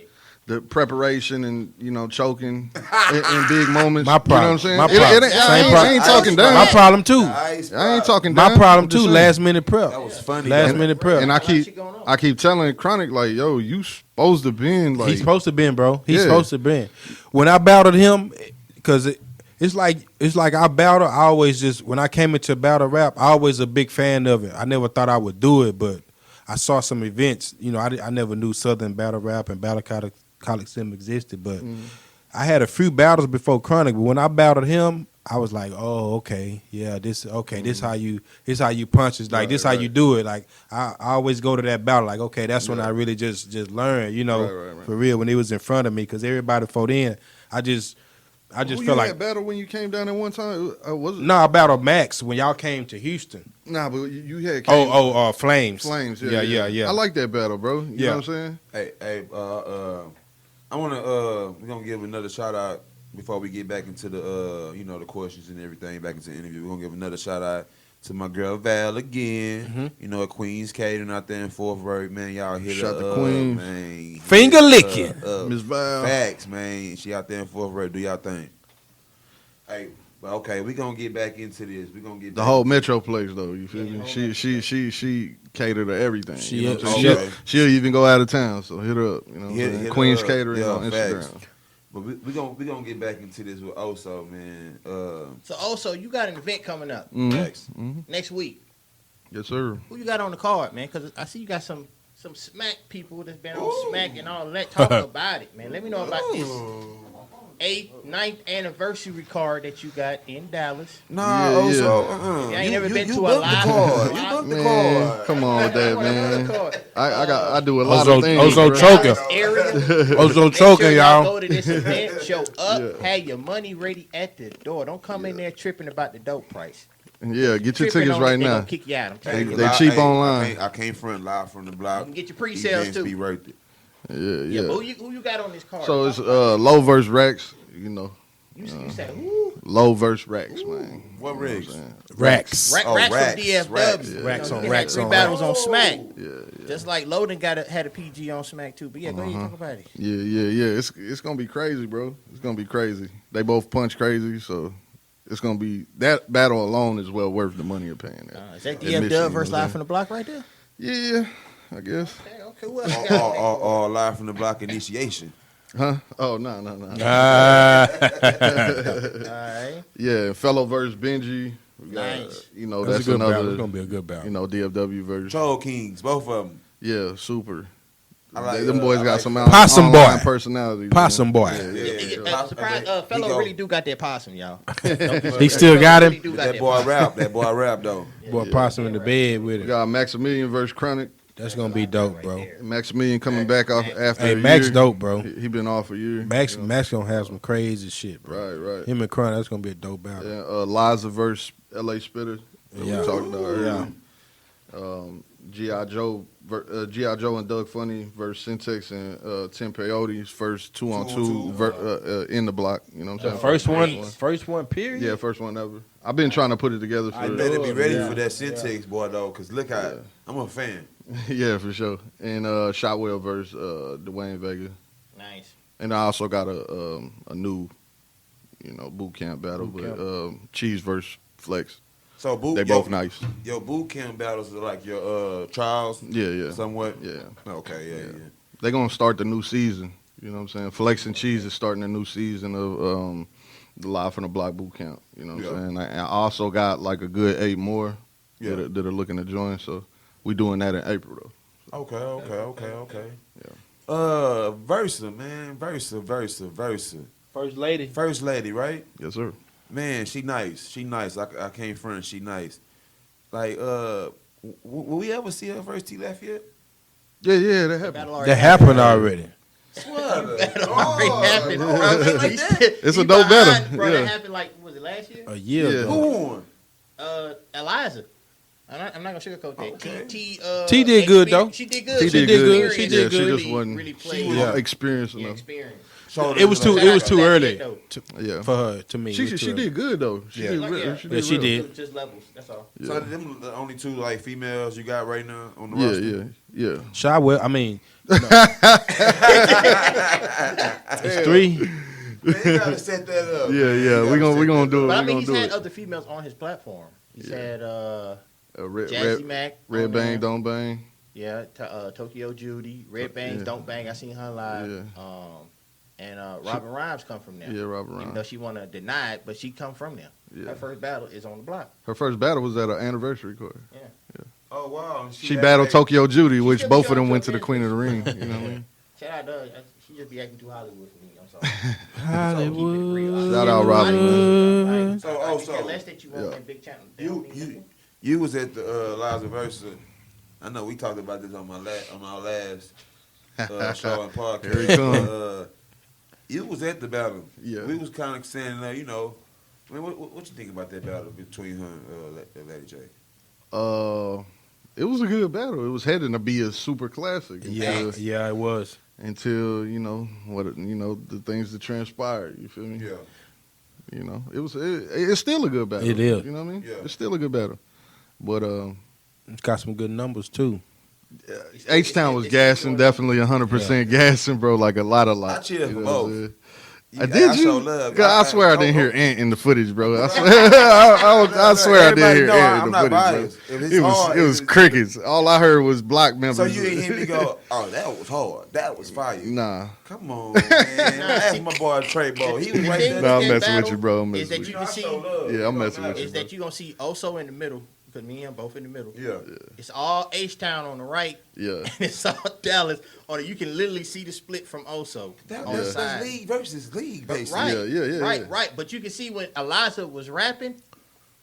The preparation and choking in big moments. My problem. You know what I'm saying? My It- problem. it ain't- Same I ain't problem. talking down. My problem too. Ice I ain't talking My down. problem I'm just too. saying. Last minute prep. That was funny. Last though. minute prep. And A lot of shit going on. I keep telling Chronic like, yo, you supposed to been like He's supposed to been, bro. He's Yeah. supposed to been. When I battled him, because it's like I battle. I always just when I came into battle rap, I always a big fan of it. I never thought I would do it, but I saw some events. You know, I never knew Southern battle rap and battle Coliseum existed, but I had a few battles before Chronic. But when I battled him, I was like, oh, okay, yeah, this how you punch. It's like this how you do it. Like I always go to that battle. Like okay, that's when I really just learned. You know, Right. for real when it was in front of me. Because everybody before then, I just Who felt you like had battle when you came down there one time. Was it? no, I battled Max when y'all came to Houston. Nah, but you had Flames. Flames. Yeah. I like that battle, bro. You know what I'm saying? Hey, I wanna we're gonna give another shout out before we get back into the the questions and everything, back into the interview. We're gonna give another shout out to my girl Val again. Mm-hmm. You know, at Queens Catering out there in Fort Worth, man. Y'all hit Shout her to up, Queens. man. Finger Hit her licking. up. Miss Val. Facts, man. She out there in Fort Worth. Do y'all thing. Hey, but okay, we gonna get back into this. We gonna get The back whole into Metro place though, you feel Yeah, me? the whole She cater to everything. She you know what I'm is- saying? okay. She'll even go out of town, so hit her up. You know what I'm Hit- saying? hit Queens her up. Catering Yeah, on Instagram. facts. But we gonna get back into this with Oso, man. So also, you got an event coming up Mhm. Facts. next week. Yes, sir. Who you got on the card, man? Because I see you got some Smack people that's been on Smack and all that talking about it, man. Let me know about this 9th anniversary card that you got in Dallas. Nah, Yeah, Oso. Yeah, I ain't never been to a booked the live- card. You live- booked the Man, card. come on with that, man. Card. I do a lot Ozo- of things. Ozo bro. choking. Area. Ozo Make choking, sure y'all. Go to this event, show up, Yeah. have your money ready at the door. Don't come in there tripping about the dope price. Yeah, get your Tripping tickets on it, right they now. gonna kick you out. I'm telling you. They cheap online. I can't front live from the block. You can get your These pre-sales events too. Be worth it. Yeah, Yeah. but who you got on this card? So it's low verse racks, you know. you said who? Low verse racks, man. What rigs? Racks. Racks Oh, from racks, DFW. racks. You know, Racks he on had racks 3 on battles racks. on Smack. Yeah. Just like Loden had a PG on Smack too. But yeah, go ahead talk about it. Yeah. It's gonna be crazy, bro. It's gonna be crazy. They both punch crazy, so it's gonna be that battle alone is well worth the money you're paying. Is that Admission, DFW you versus know what I'm Live from the Block right there? Yeah, I guess. Okay, what else you got on there? Or live from the block initiation. Huh? Oh no. Alright. Yeah, fellow verse Benji. We got, Nice. You know, That's that's a good battle. another. It's gonna be a good battle. You know, DFW verse. Troll Kings, both of them. Yeah, super. I like them boys I got like some Possum online boy. personality. Possum boy. Surprise, fellow really do got that possum, y'all. He still got him. Really do got That boy possum. rap. That boy rap though. Boy, Possum in the bed with We it. got Maximilian versus Chronic. That's gonna be dope, bro. Maximilian coming back off after Hey, a Max year. dope, bro. He been off a year. Max gonna have some crazy shit, bro. Right. Him and Crown, that's gonna be a dope battle. Yeah, Eliza versus L.A. Spitter. That Yeah. we talked about earlier. Yeah. G.I. Joe and Doug Funny versus Syntex and Tim Peyote's first 2-on-2 in the block. You know what I'm saying? First one, period. Yeah, first one ever. I've been trying to put it together for You better be ready Yeah. for that Syntax boy though, cause look how I'm a fan. yeah, for sure. And Shotwell versus Dwayne Vega. Nice. And I also got a new, boot camp battle, Cheese versus Flex. So They both nice. Your boot camp battles are like your trials. Yeah. Somewhat. Yeah. Okay. Yeah. They're gonna start the new season. You know what I'm saying? Flex and Cheese is starting a new season of the Live from the Block boot camp. You know what I'm saying? I also got like a good 8 more that are looking to join. So we doing that in April though. Okay. Yeah. Versa, man. Versa. First lady. First lady, right? Yes, sir. Man, she nice. I can't front. She nice. Like, will we ever see her first T left yet? Yeah, that happened. That happened already. It's a dope battle. Bro, Yeah. that happened was it last year? A year Yeah. ago. Who won? Eliza. I'm not gonna sugarcoat that. Okay. T did good, though. She did good. She did good. She did good. She just wasn't Really played. experienced enough. Experience. So It was too early Yeah. for her to me. She It was too she early. did good though. She Yeah. did. Yeah, She Yeah, she real. did. Just levels. That's all. So them the only two like females you got right now on the Yeah, roster. yeah. Shotwell, I mean, no. It's 3. Man, you gotta set that up. Yeah. We gonna do it. But I We mean, gonna he's do had it. other females on his platform. He's had Red Jazzy Mac. Red on Bang, there. Don't Bang. Yeah, Tokyo Judy, Red Bangs, Yeah. Don't Bang. I seen her live. Yeah. And Robin Rhymes come from there. Yeah, Robert Even Rhymes. though she wanna deny it, but she come from there. Yeah. Her first battle is on the block. Her first battle was at an anniversary court. Oh wow. She battled Tokyo Judy, which still both be of them on went to the Tokyo Queen of the Ring. You know what I mean? Shout out to her. She just be acting too Hollywood for me. I'm sorry. Hollywood. Shout out Robin. So Unless that you want that big channel. you was at the Eliza Versa. I know we talked about this on our last show and podcast. Here he come. You was at the battle. Yeah. We was kind of saying, I mean, what you think about that battle between her and Lady J? It was a good battle. It was heading to be a super classic. Yeah, it was. Until the things that transpired. You feel me? Yeah. It's still a good battle. It is. You know what I mean? Yeah. It's still a good battle. But It's got some good numbers too. H-Town was gassing, definitely 100% gassing, bro. Like a lot. I cheered for both. Did you? show love. 'Cause I swear I didn't hear Ant in the footage, bro. I swear I didn't hear Ant in the footage, bro. It was crickets. All I heard was block members. So you didn't hear me go, oh, that was hard. That was fire. Nah. Come on, man. That's my boy Trey Bow. He was right there. Nah, I'm messing with you, bro. I'm Is messing that with you you. can see? Yeah, I'm messing with you. Is that you gonna see Oso in the middle? Because me and him both in the middle. Yeah. It's all H-Town on the right. Yeah. And it's all Dallas on it. You can literally see the split from Oso on the That's side. league versus league, basically. Right. Yeah. Right. But you can see when Eliza was rapping,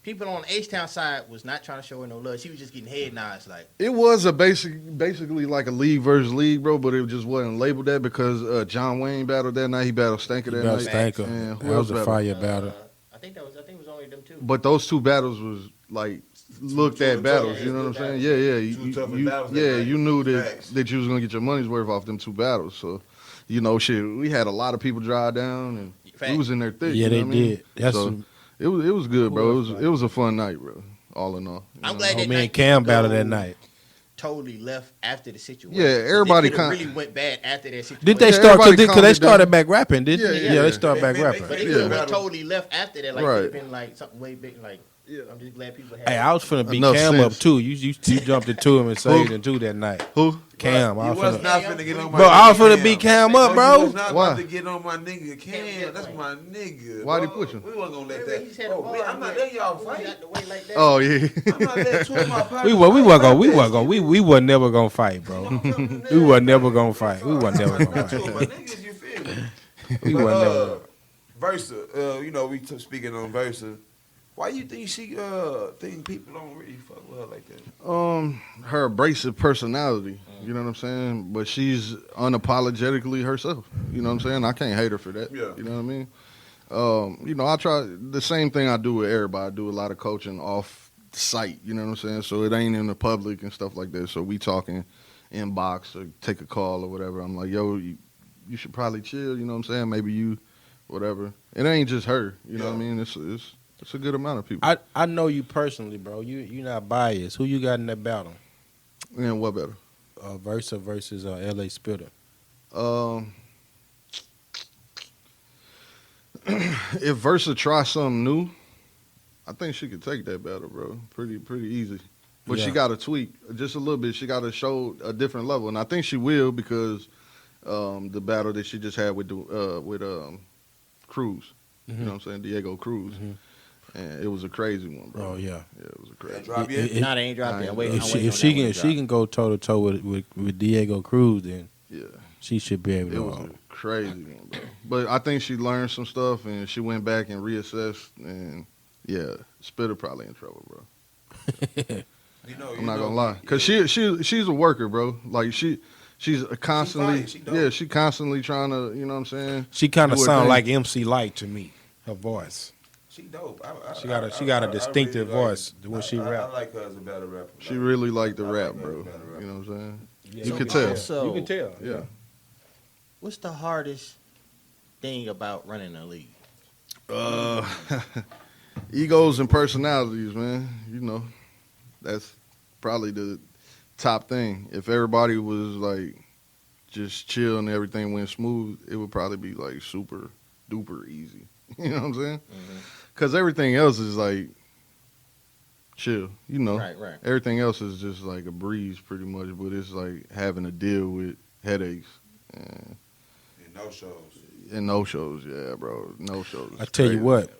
people on the H-Town side was not trying to show her no love. She was just getting head nods like. It was basically like a league versus league, bro, but it just wasn't labeled that because John Wayne battled that night. He battled Stanker that night. Stanker. And That who else was a battled? fire battle. I think it was only them two. But those two battles was like looked at battles. You know what I'm saying? Yeah. Two toughest battles that night. You knew Facts. that you was gonna get your money's worth off them two battles. So, shit, we had a lot of people drive down, and we was in there thick. Yeah, you know they what I mean? did. That's So, some, it was good, bro. It was a fun night, bro. All in all. I'm glad that me night and Cam didn't battled go that night. Totally left after the situation. Yeah, everybody It kind really went bad after that situation. Did they Yeah, start? everybody Because they calmed it started down. back rapping, didn't they? Yeah, Yeah, they yeah. started back They- rapping. But it Yeah. could have went totally left after that. Like Right. it would have been like something way big. Like I'm just glad people had. Hey, I was finna beat Enough Cam sense. up too. You jumped into him and saved him too that night. Who? Cam. You I was was finna, not finna get on my bro, I was nigga finna beat Cam No, up, you bro. was not Why? about to get on my nigga Cam. That's my nigga. Why'd he bro. push him? We wasn't gonna let Remember, he that. said a Bro, bar, man, I'm not man. letting y'all When he fight. got the way like that. Oh yeah. I'm not letting two of my partners We fight. wasn't My gonna bad. we wasn't never gonna fight, bro. We wasn't never gonna fight. We wasn't never gonna Two of my fight. niggas, you feel me? We But, wasn't never. Versa, you know, we speaking on Versa. Why you think she think people don't really fuck with her like that? Her abrasive personality, you know what I'm saying? But she's unapologetically herself. You know what I'm saying? I can't hate her for that. Yeah. You know what I mean? You know, I try the same thing I do with everybody. I do a lot of coaching off site, you know what I'm saying? So it ain't in the public and stuff like that. So we talking inbox or take a call or whatever. I'm like, yo, you should probably chill, you know what I'm saying? Maybe you, whatever. It ain't just her, you know what I mean? It's a good amount of people. I know you personally, bro. You not biased. Who you got in that battle? And what better? Versa versus LA Spitter. If Versa try something new, I think she could take that battle, bro. Pretty easy. But she Yeah. got to tweak just a little bit. She got to show a different level, and I think she will because the battle that she just had with Cruz. You know what I'm saying? Diego Cruz. And it was a crazy one, bro. Oh yeah. Yeah, it was a That crazy. drop yet? Nah, they ain't dropped yet. I'm waiting. If I'm she waiting if on she that can one if to she drop. can go toe to toe with Diego Cruz, then Yeah, she should be able it to. was a crazy one, bro. But I think she learned some stuff, and she went back and reassessed, and yeah, Spitter probably in trouble, bro. I'm not gonna lie, cause she's a worker, bro. Like she's constantly, She dope. yeah, she constantly trying to, you know what I'm saying? She kind of Do her sound thing. like MC Light to me. Her voice. She dope. She got a distinctive voice when she I rap. like her as a better rapper. She really liked the I rap, like her bro. as a better rapper. You know what I'm saying? Yeah, You could tell. Also, You can tell. Yeah. What's the hardest thing about running a league? Egos and personalities, man. You know, that's probably the top thing. If everybody was like just chill and everything went smooth, it would probably be like super duper easy. You know what I'm saying? Because everything else is like chill. You know, Right. everything else is just like a breeze, pretty much. But it's like having to deal with headaches and No shows. no shows. Yeah, bro, no shows. I tell you Crazy. what.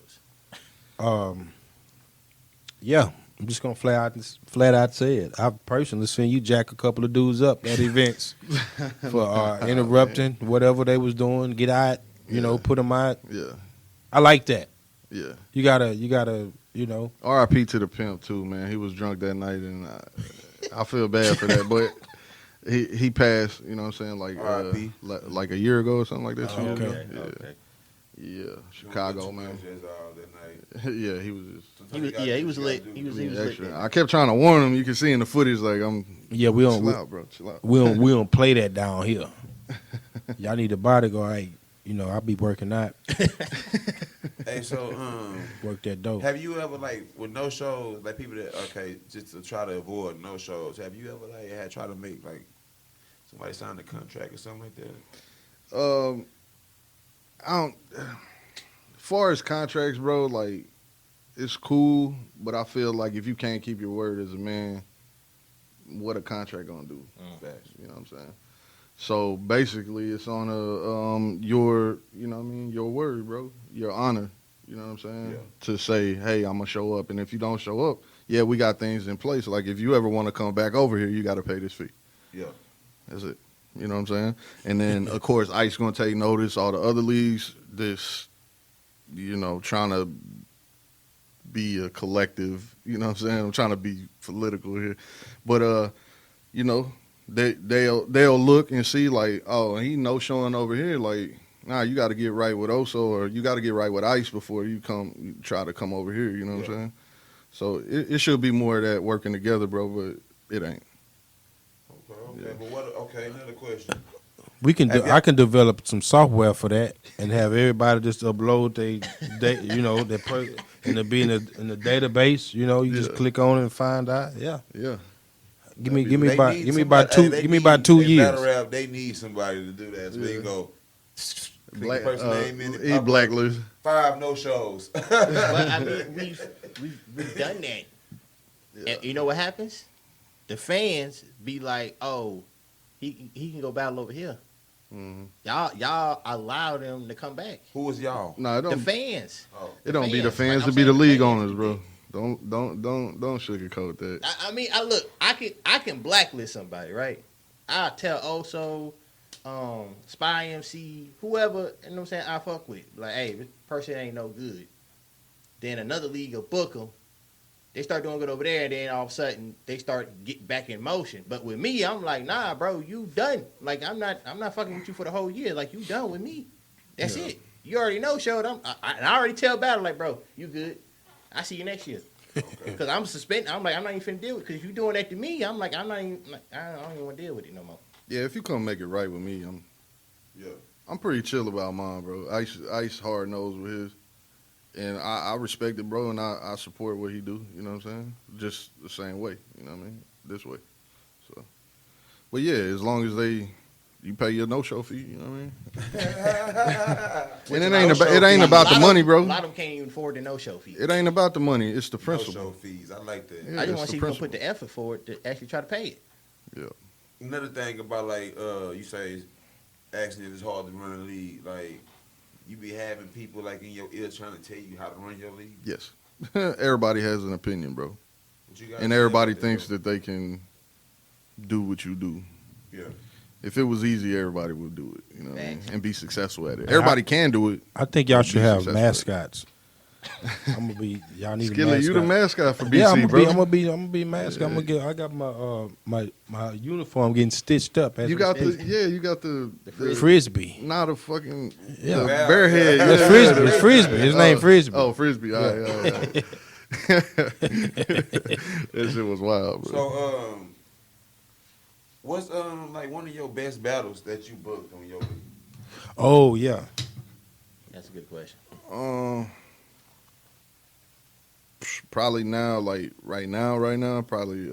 Yeah, I'm just gonna flat out say it. I personally seen you jack a couple of dudes up at events for interrupting whatever they was doing. Get out, you know, put them out. Yeah, I like that. yeah. You gotta, you know. R.I.P. to the pimp too, man. He was drunk that night, and I feel bad for that. But he passed. You know what I'm saying? Like R.I.P. like a year ago or something like that. 2 years ago. okay. Yeah. Okay. Yeah, Chicago, man. That night. Yeah, he was just He was lit. He was lit. extra. I kept trying to warn him. You can see in the footage, like Yeah, we don't chill out, bro. Chill out. we don't play that down here. Y'all need a bodyguard. Hey, you know, I'll be working out, Hey, so work that dope. have you ever like with no shows, like people that just to try to avoid no shows? Have you ever like had try to make like somebody sign a contract or something like that? I don't. As far as contracts, bro, like it's cool, but I feel like if you can't keep your word as a man, what a contract gonna do? Facts. You know what I'm saying? So basically, it's on your, you know what I mean, your word, bro, your honor. You know what I'm saying? Yeah. To say, hey, I'm gonna show up, and if you don't show up, yeah, we got things in place. Like if you ever want to come back over here, you got to pay this fee. Yeah. That's it. You know what I'm saying? And then, of course, Ice going to take notice. All the other leagues, this, you know, trying to be a collective. You know what I'm saying? I'm trying to be political here. But, you know, they'll look and see, like, oh, he no showing over here. Like, nah, you got to get right with Oso or you got to get right with Ice before you try to come over here. You know what I'm saying? So it should be more of that working together, bro, but it ain't. Okay. Yeah. But another question. We can. Have you- I can develop some software for that and have everybody just upload they you know, and it'll be in the database. You know, you just Yeah. click on it and find out. Yeah, Yeah. give me They about need give me somebody- about two they give me need- about 2 in years. Battle rap, they need somebody to do that. So they can go click Black, the person name in it. he blacklist. 5 no shows. But I mean, we've done that. Yeah. And you know what happens? The fans be like, "Oh, he can go battle over here. Mhm. Y'all allow them to come back. Who was y'all? No, it The don't. fans. Oh, It don't be the fans. fans. Like, It be I'm the saying league the fans owners, do bro. that. Don't sugarcoat that. I mean, I can blacklist somebody, right? I'll tell also, Spy MC, whoever, you know what I'm saying, I fuck with. Like, hey, this person ain't no good. Then another league will book them. They start doing good over there, and then all of a sudden they start getting back in motion. But with me, I'm like, nah, bro, you done. Like, I'm not fucking with you for the whole year. Like, you done with me. That's it. You already know, showed them. I already tell Battle, like, bro, you good. I see you next year. Because I'm suspended. I'm like, I'm not even finna deal with it. Because you doing that to me, I'm like, I'm not even, like, I don't even want to deal with it no more. Yeah, if you come make it right with me, I'm pretty chill about mine, bro. Ice hard nose with his. And I respect it, bro, and I support what he do, you know what I'm saying? Just the same way, you know what I mean? This way. So, but yeah, as long as you pay your no-show fee, you know what I mean? And it ain't about the money, bro. A lot of them can't even afford the no-show fee. It ain't about the money, it's the no principle. show fees. I like that. Yeah, I just it's want to the see you gonna principle. put the effort for it to actually try to pay it. Yeah. Another thing about like you say, actually it's hard to run a league. Like you be having people like in your ear trying to tell you how to run your league. Yes. Everybody has an opinion, bro. What you gotta And say everybody about that, thinks though? that they can do what you do. Yeah. If it was easy, everybody would do it, you know what I mean? Facts. And be successful at it. Everybody can do it. I think y'all Be should have successful. mascots. I'm gonna be. Y'all need Skillet, a mascot. you the mascot for BC, Yeah, I'm bro. gonna be mascot. I got my uniform getting stitched up. As You we got speak. you got the Frisbee. not a fucking Yeah. the bear head. It's Frisbee. It's Frisbee. His name Frisbee. Oh, Frisbee. All right. That shit was wild, bro. So what's like one of your best battles that you booked on your league? Oh yeah. That's a good question. Probably now, like right now, probably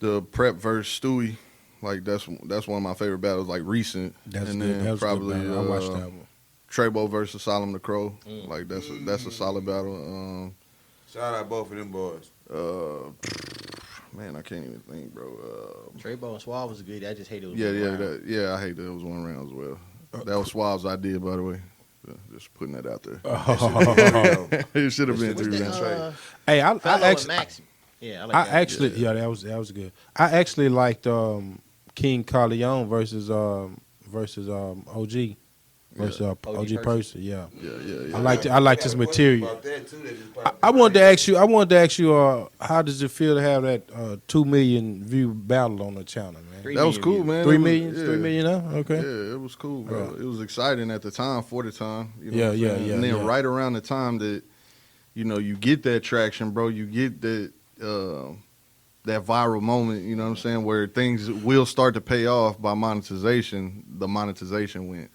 the Prep versus Stewie. Like that's one of my favorite battles, like recent. That's and good. then That was probably good battle. I watched that one. Trey Bow versus Osama the Crow. Like that's a solid battle. Shout out both of them boys. Man, I can't even think, bro. Trey Bow and Suave was good. I just hated it. I hate that it was one round as well. That was Suave's idea, by the way. Just putting that out there. It should have been What's 3 the, rounds. Hey, I Fellow actually, and Maxim. Yeah, I like I that. actually, yeah, that was good. I actually liked King Corleone versus OG versus OG Percy. Percy. Yeah, Yeah. I liked his material. About that too, that just popped I in wanted my to head. ask you, how does it feel to have that 2 million view battle on the channel, man? 3 That was million cool, views. man. 3 It was- million, yeah. 3 million, huh? Okay. Yeah, it was cool, bro. Yeah. It was exciting at the time, for the time. You know Yeah, what I'm saying? yeah, And then yeah. right around the time that, you get that traction, bro, you get that that viral moment, you know what I'm saying, where things will start to pay off by monetization, the monetization went.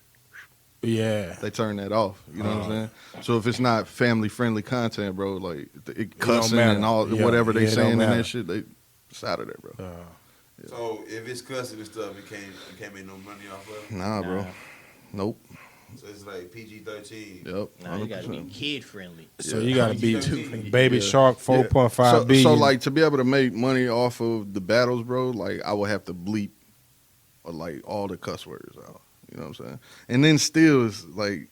Yeah. They turn that off, you know what I'm saying? So if it's not family-friendly content, bro, like it cussing matter. and all Yeah, whatever they yeah, it don't saying in matter. that shit, it's out of there, bro. So if it's cussing and stuff, you can't make no money off of it. Nah, bro. Nope. So it's like PG-13. Yep. Nah, you gotta be 100%. kid friendly. So you got to be Yeah. Baby Yeah. Shark 4.5 billion. So like to be able to make money off of the battles, bro, like I would have to bleep like all the cuss words out. You know what I'm saying? And then still it's like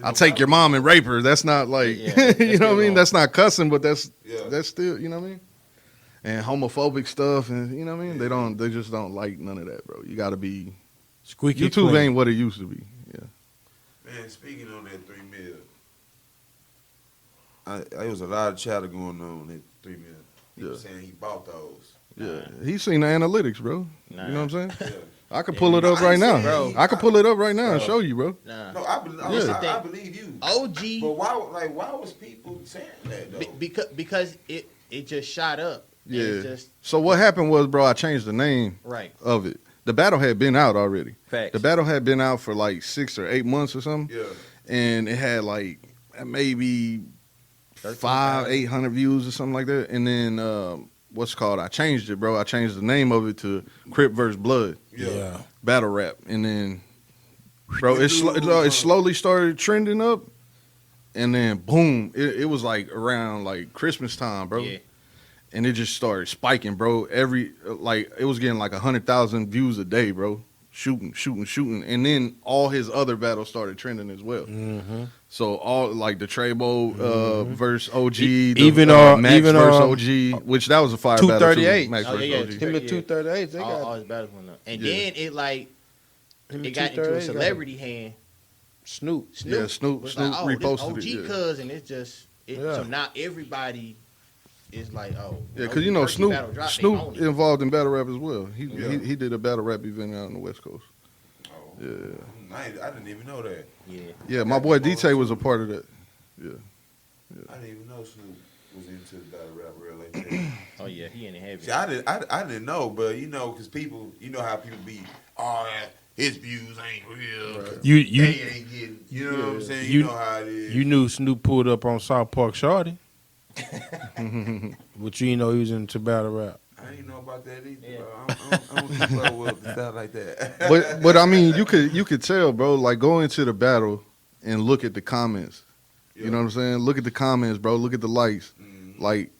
I'll take your mom and rape her. That's not like Yeah, that's you know what I still mean? wrong. That's not cussing, but that's Yeah. still, you know what I mean? And homophobic stuff and you know what I mean? They just don't like none of that, bro. You gotta be Squeaky YouTube clean. ain't what it used to be. Yeah. Man, speaking on that 3 mil, it was a lot of chatter going on at 3 mil. People Yeah. saying he bought those. Yeah. He's seen the analytics, bro. Nah. You know what I'm saying? Yeah. I could pull it up right now. Bro. I could pull it up right now and Bro. show you, bro. Nah. No, I believe you. OG But why was people saying that though? because it just shot up. And Yeah. It's just So what happened was, bro, I changed the name right. of it. The battle had been out already. Facts. The battle had been out for like 6 or 8 months or something. Yeah. And it had like maybe 13,000. 800 views or something like that. And then I changed it, bro. I changed the name of it to Crip vs. Blood Yeah. battle rap. And then, bro, it slowly started trending up. And then boom, it was like around like Christmas time, bro. Yeah. and it just started spiking, bro. It was getting like 100,000 views a day, bro. Shooting, and then all his other battles started trending as well. Mm-hmm. So all like the Trey Bow versus OG, Even Max even versus OG, which that was a fire battle too. 238. Max Oh, versus yeah, OG. Him at 238, they all got his battles went up. And Yeah. then it like him it at got into a 238, got celebrity hand. Snoop. Yeah, Snoop was like, oh, reposted this it. OG Yeah. cousin. It's just Yeah. so now everybody is like, oh, Yeah, because you know Perky Snoop battle dropped, they own Snoop it. involved in battle rap as well. He Yeah. he did a battle rap event out on the West Coast. Oh, Yeah, I didn't even know that. Yeah, yeah. My boy DT was a part of that. Yeah, I didn't even know Snoop was into the battle rap real like that. oh yeah, he in the heavy. See, I didn't know, but you know, because people, you know how people be, oh, his views ain't real. Right. You They ain't getting, you know what I'm saying? You know how it is. You knew Snoop pulled up on South Park Shorty. But you know he was into battle rap. I ain't know about that either. Yeah. Bro. I don't keep up with stuff like that. but I mean, you could tell, bro. Like go into the battle and look at the comments. You know what I'm saying? Look at the comments, bro. Look at the likes. Mhm. Like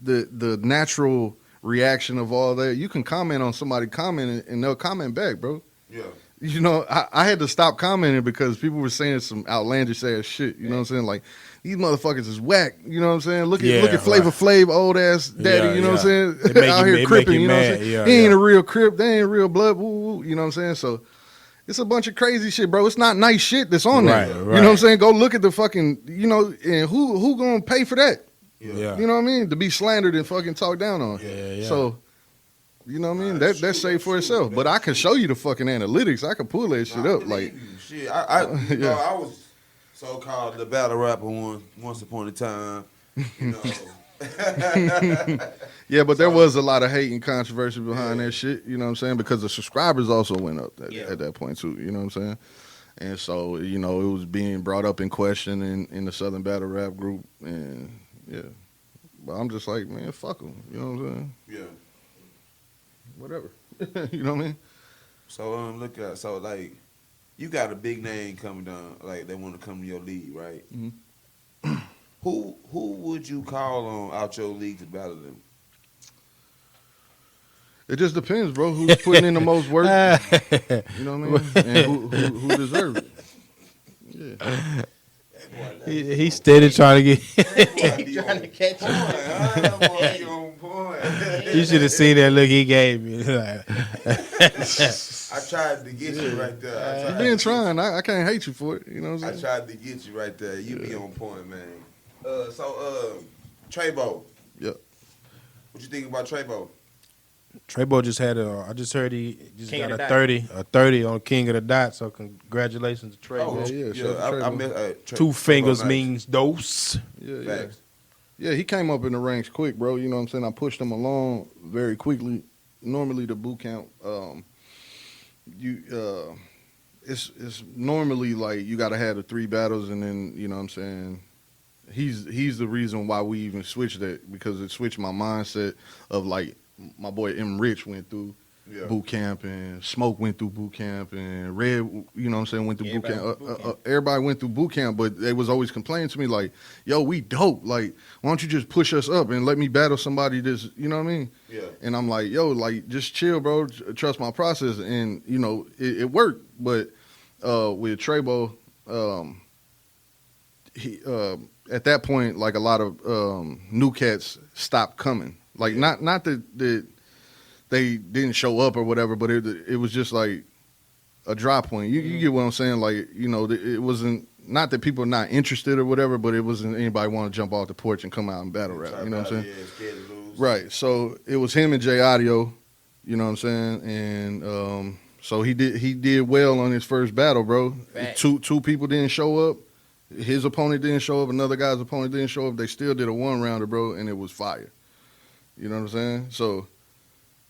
the natural reaction of all that. You can comment on somebody commenting and they'll comment back, bro. Yeah. You know, I had to stop commenting because people were saying some outlandish ass shit. You know what I'm saying? Like, these motherfuckers is whack. You know what I'm saying? Look at Flavor right. Flav, old ass daddy. Yeah, you know what I'm It saying? make Out you- here it cripping. make you You know what I'm mad. saying? Yeah, he ain't yeah. a real crip. They ain't real blood. Woo, woo, you know what I'm saying? So it's a bunch of crazy shit, bro. It's not nice shit that's on Right, there. right. You know what I'm saying? Go look at the fucking. You know, and who gonna pay for that? Yeah. You know what I mean? To be slandered and fucking talked down on. Yeah. So. You know what I mean? That's That's true, safe for that's true, itself. But that's I can show you the fucking analytics. I can pull that shit Nah, I up. Like, believe you. Shit, you know, Yeah. I was so-called the battle rapper once upon a time. You know. yeah, but there was a lot of hate and controversy behind that shit. You know what I'm saying? Because the subscribers also went up at that point too. You know what I'm saying? And so you know it was being brought up in question in the Southern Battle Rap group, and yeah. But I'm just like, man, fuck them. You know what I'm saying? Yeah. Whatever. You know what I mean? So look at like you got a big name coming down, like they want to come to your league, right? Mhm. Who would you call on out your league to battle them? It just depends, bro. Who's putting in the most work? You know what I mean? And who deserves it? Yeah. He steady trying to get. He trying to catch him. On point. You should have seen that look he gave me. Like, I tried to get you right there. I've been trying. I can't hate you for it. You know what I'm I saying? tried to get you right there. You be on point, man. Trey Bow. Yep. What you think about Trey Bow? Trey Bow just had I just heard he just King got of the a 30 on King of the Dot. So congratulations to Trey Bow. yeah, shout out to Trey I Bow. met Two fingers Trey Bow, nice. means dose. Yeah. Facts. Yeah, he came up in the ranks quick, bro. You know what I'm saying? I pushed him along very quickly. Normally the boot camp, it's normally like you gotta have the 3 battles and then, you know what I'm saying? He's the reason why we even switched that, because it switched my mindset of like my boy M Rich went through Yeah. boot camp, and Smoke went through boot camp, and Red, you know what I'm saying, went through boot Everybody camp. went through boot camp. Everybody went through boot camp, but they was always complaining to me like, yo, we dope. Like, why don't you just push us up and let me battle somebody this, you know what I mean? Yeah. And I'm like, yo, like, just chill, bro. Trust my process. And, you know, it worked. But with Trey Bow, he at that point, like, a lot of new cats stopped coming. Like, not that they didn't show up or whatever, but it was just like a drop point. You get what I'm saying? Like, you know, it wasn't, not that people are not interested or whatever, but it wasn't anybody want to jump off the porch and come out and battle rap. You know what I'm saying? Yeah, scared to lose. Right. So it was him and J Audio, you know what I'm saying? And so he did well on his first battle, bro. Facts. Two people didn't show up. His opponent didn't show up. Another guy's opponent didn't show up. They still did a 1-rounder, bro, and it was fire. You know what I'm saying? So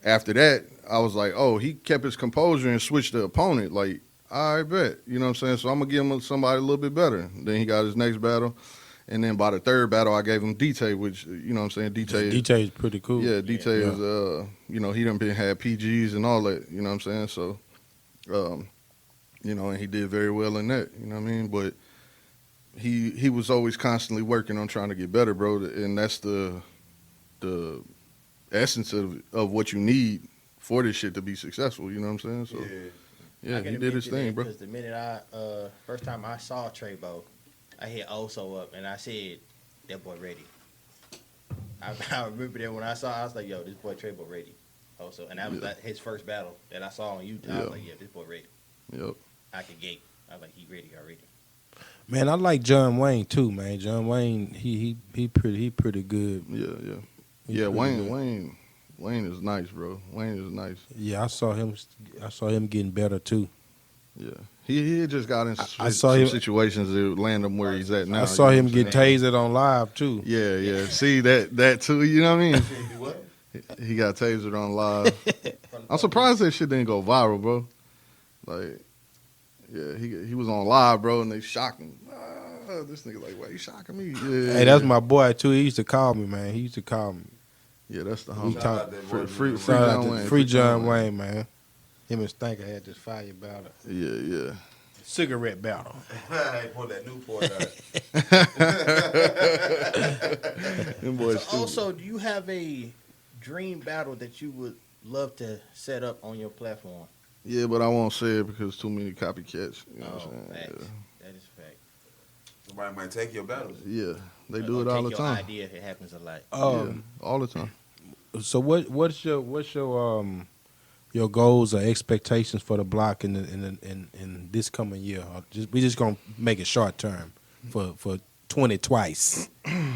after that, I was like, oh, he kept his composure and switched the opponent. Like, I bet. You know what I'm saying? So I'm going to give him somebody a little bit better. Then he got his next battle. And then by the third battle, I gave him DT, which, you know what I'm saying? DT is pretty cool. Yeah, DT is, you know, he done had PGs and all that, you know what I'm saying? So, you know, and he did very well in that, you know what I mean? But he was always constantly working on trying to get better, bro. And that's the essence of what you need for this shit to be successful. You know what I'm saying? So yeah, he did his thing, bro. Because the minute first time I saw Trey Bow, I hit Oso up and I said, "That boy ready." I remember that when I saw, I was like, "Yo, this boy Trey Bow ready." Also, and that was like his first battle that I saw on YouTube. I was like, "Yeah, this boy ready." Yep. I could gate. I was like, "He ready already." Man, I like John Wayne too, man. John Wayne, he pretty good. Yeah. Wayne is nice, bro. Wayne is nice. Yeah, I saw him getting better too. Yeah. He just got in I saw some him- situations that land him where he's at now. I saw you know him what get I'm saying? tasered on live too. Yeah. See that too, you know what I mean? What? He got tasered on live. I'm surprised that shit didn't go viral, bro. Like, yeah, he was on live, bro, and they shocked him. This nigga like, why you shocking me? Yeah. Hey, that's my boy too. He used to call me, man. He used to call me. Yeah, that's the We homie. talk- Free Shout out John to Wayne. Free John Wayne, man. Him and Stanker had this fire battle. Yeah. Cigarette battle. Hey, pull that Newport out. Them boys So stupid. also, do you have a dream battle that you would love to set up on your platform? Yeah, but I won't say it because too many copycats. You know what I'm saying? Facts. That is a fact. Somebody might take your battles. Yeah, they Or do it all the take time. Your idea, it happens a lot. Yeah, all the time. So what's your your goals or expectations for the block in this coming year? Or we just gonna make it short term for 20 twice.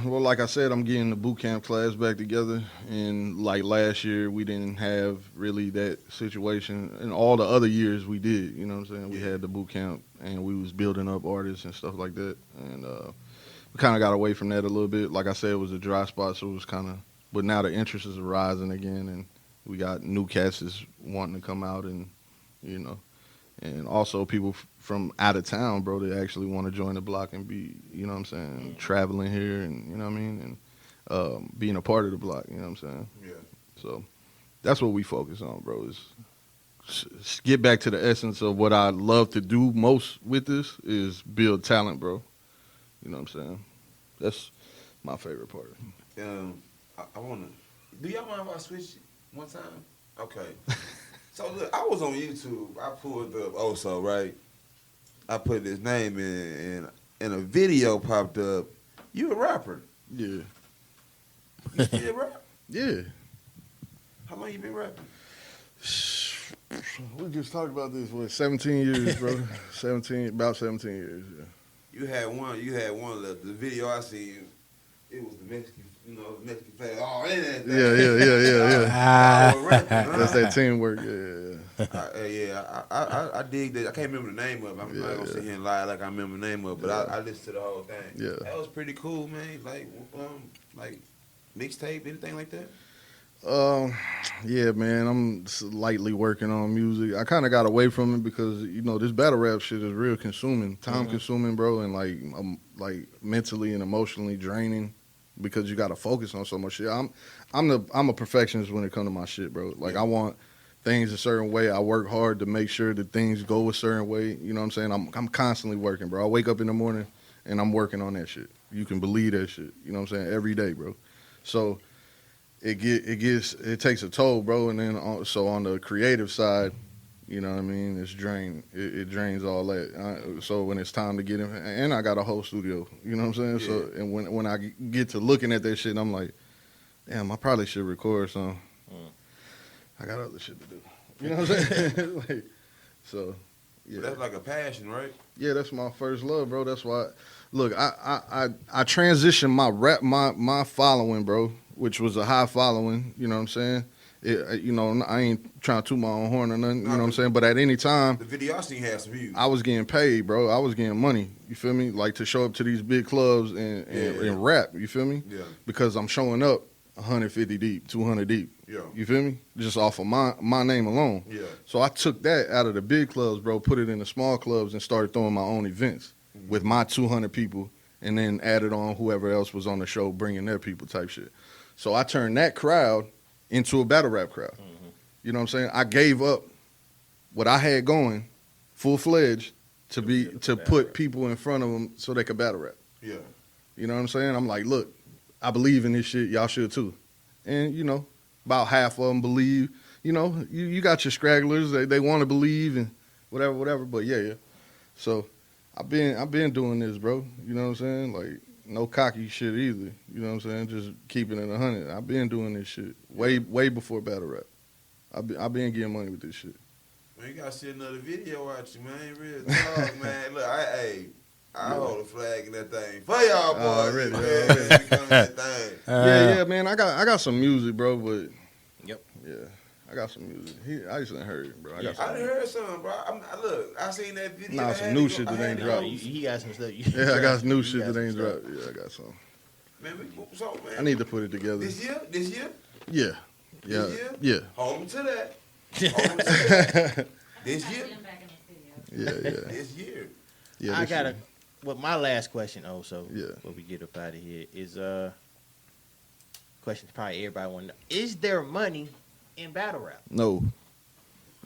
Well, like I said, I'm getting the boot camp class back together, and like last year, we didn't have really that situation. And all the other years, we did. You know what I'm saying? We had the boot camp, and we was building up artists and stuff like that. And we kind of got away from that a little bit. Like I said, it was a dry spot, so it was kind of. But now the interest is rising again, and we got new cats that's wanting to come out, and you know. And also people from out of town, bro, that actually want to join the block and be, you know what I'm saying, traveling here and, you know what I mean, and being a part of the block, you know what I'm saying? Yeah. So that's what we focus on, bro, is get back to the essence of what I love to do most with this is build talent, bro. You know what I'm saying? That's my favorite part. I want to. Do y'all mind if I switch one time? Okay. So look, I was on YouTube. I pulled up Oso, right? I put his name in, and a video popped up. You a rapper? Yeah. You still rap? Yeah. How long you been rapping? We just talked about this, 17 years, bro. About 17 years, yeah. You had one left. The video I seen, it was the Mexican, Mexican flag. Oh, it ain't that. Yeah. I was rapping, huh? That's that teamwork, I dig that. I can't remember the name of it. I'm not gonna sit here and lie like I remember the name of it, but I listened to the whole thing. Yeah. That was pretty cool, man. Like mixtape, anything like that? Yeah, man, I'm lightly working on music. I kind of got away from it because this battle rap shit is real consuming, time consuming, bro, and like mentally and emotionally draining because you got to focus on so much shit. I'm a perfectionist when it comes to my shit, bro. Like I want things a certain way. I work hard to make sure that things go a certain way. You know what I'm saying? I'm constantly working, bro. I wake up in the morning and I'm working on that shit. You can believe that shit. You know what I'm saying? Every day, bro. So it takes a toll, bro. And then on the creative side, you know what I mean? It's drained. It drains all that. So when it's time to get in, and I got a whole studio, you know what I'm saying? Yeah. So and when I get to looking at that shit, I'm like, damn, I probably should record some. I got other shit to do. You know what I'm saying? So, yeah. But that's like a passion, right? Yeah, that's my first love, bro. That's why. Look, I transitioned my rap, my following, bro, which was a high following. You know what I'm saying? I ain't trying to toot my own horn or nothing. You know what I'm saying? But at any time, The video I seen had some views. I was getting paid, bro. I was getting money. You feel me? Like to show up to these big clubs and rap. You feel me? Yeah. Because I'm showing up 150 deep, 200 deep. Yeah. You feel me? Just off of my name alone. Yeah. So I took that out of the big clubs, bro, put it in the small clubs and started throwing my own events with my 200 people and then added on whoever else was on the show bringing their people type shit. So I turned that crowd into a battle rap crowd. You know what I'm saying? I gave up what I had going full-fledged to put people in front of them so they could battle rap. Yeah. You know what I'm saying? I'm like, look, I believe in this shit. Y'all should too. And, about half of them believe. You know, you got your scragglers. They want to believe and whatever. But yeah. So I've been doing this, bro. You know what I'm saying? Like no cocky shit either. You know what I'm saying? Just keeping it 100. I've been doing this shit way before battle rap. I've been getting money with this shit. Man, you gotta see another video out you, man. Real talk, man. Look, I hold a flag in that thing for y'all boys. Already. Become that thing. Yeah, man. I got some music, bro. But Yep. yeah, I got some music. I just ain't heard it, bro. I got I some. done heard something, bro. Look, I seen that video. Nah, some new shit that ain't dropped. He got some stuff. Yeah, I got some new shit that ain't dropped. Yeah, I got some. Man, so, man. I need to put it together. This year? Yeah. This year? Yeah. Hold them to that. Hold them to that. This year? Yeah. This year. Yeah. I this got shit. well, my last question also, Yeah. before we get up out of here, is question probably everybody want to know. Is there money in battle rap? No.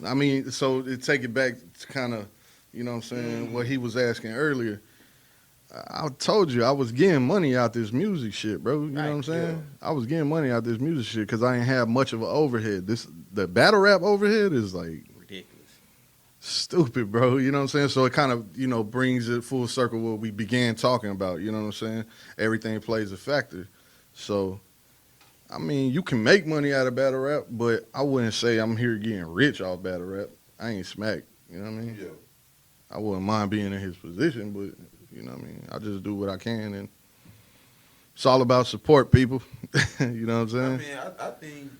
I mean, so to take it back to kind of, you know what I'm saying, what he was asking earlier. I told you I was getting money out this music shit, bro. You know what I'm saying? I was getting money out this music shit because I ain't have much of an overhead. The battle rap overhead is like Ridiculous. stupid, bro. You know what I'm saying? So it kind of, you know, brings it full circle what we began talking about. You know what I'm saying? Everything plays a factor. So, I mean, you can make money out of battle rap, but I wouldn't say I'm here getting rich off battle rap. I ain't smack. You know what I mean? Yeah. I wouldn't mind being in his position, but you know what I mean? I just do what I can, and it's all about support, people. You know what I'm saying? I mean, I think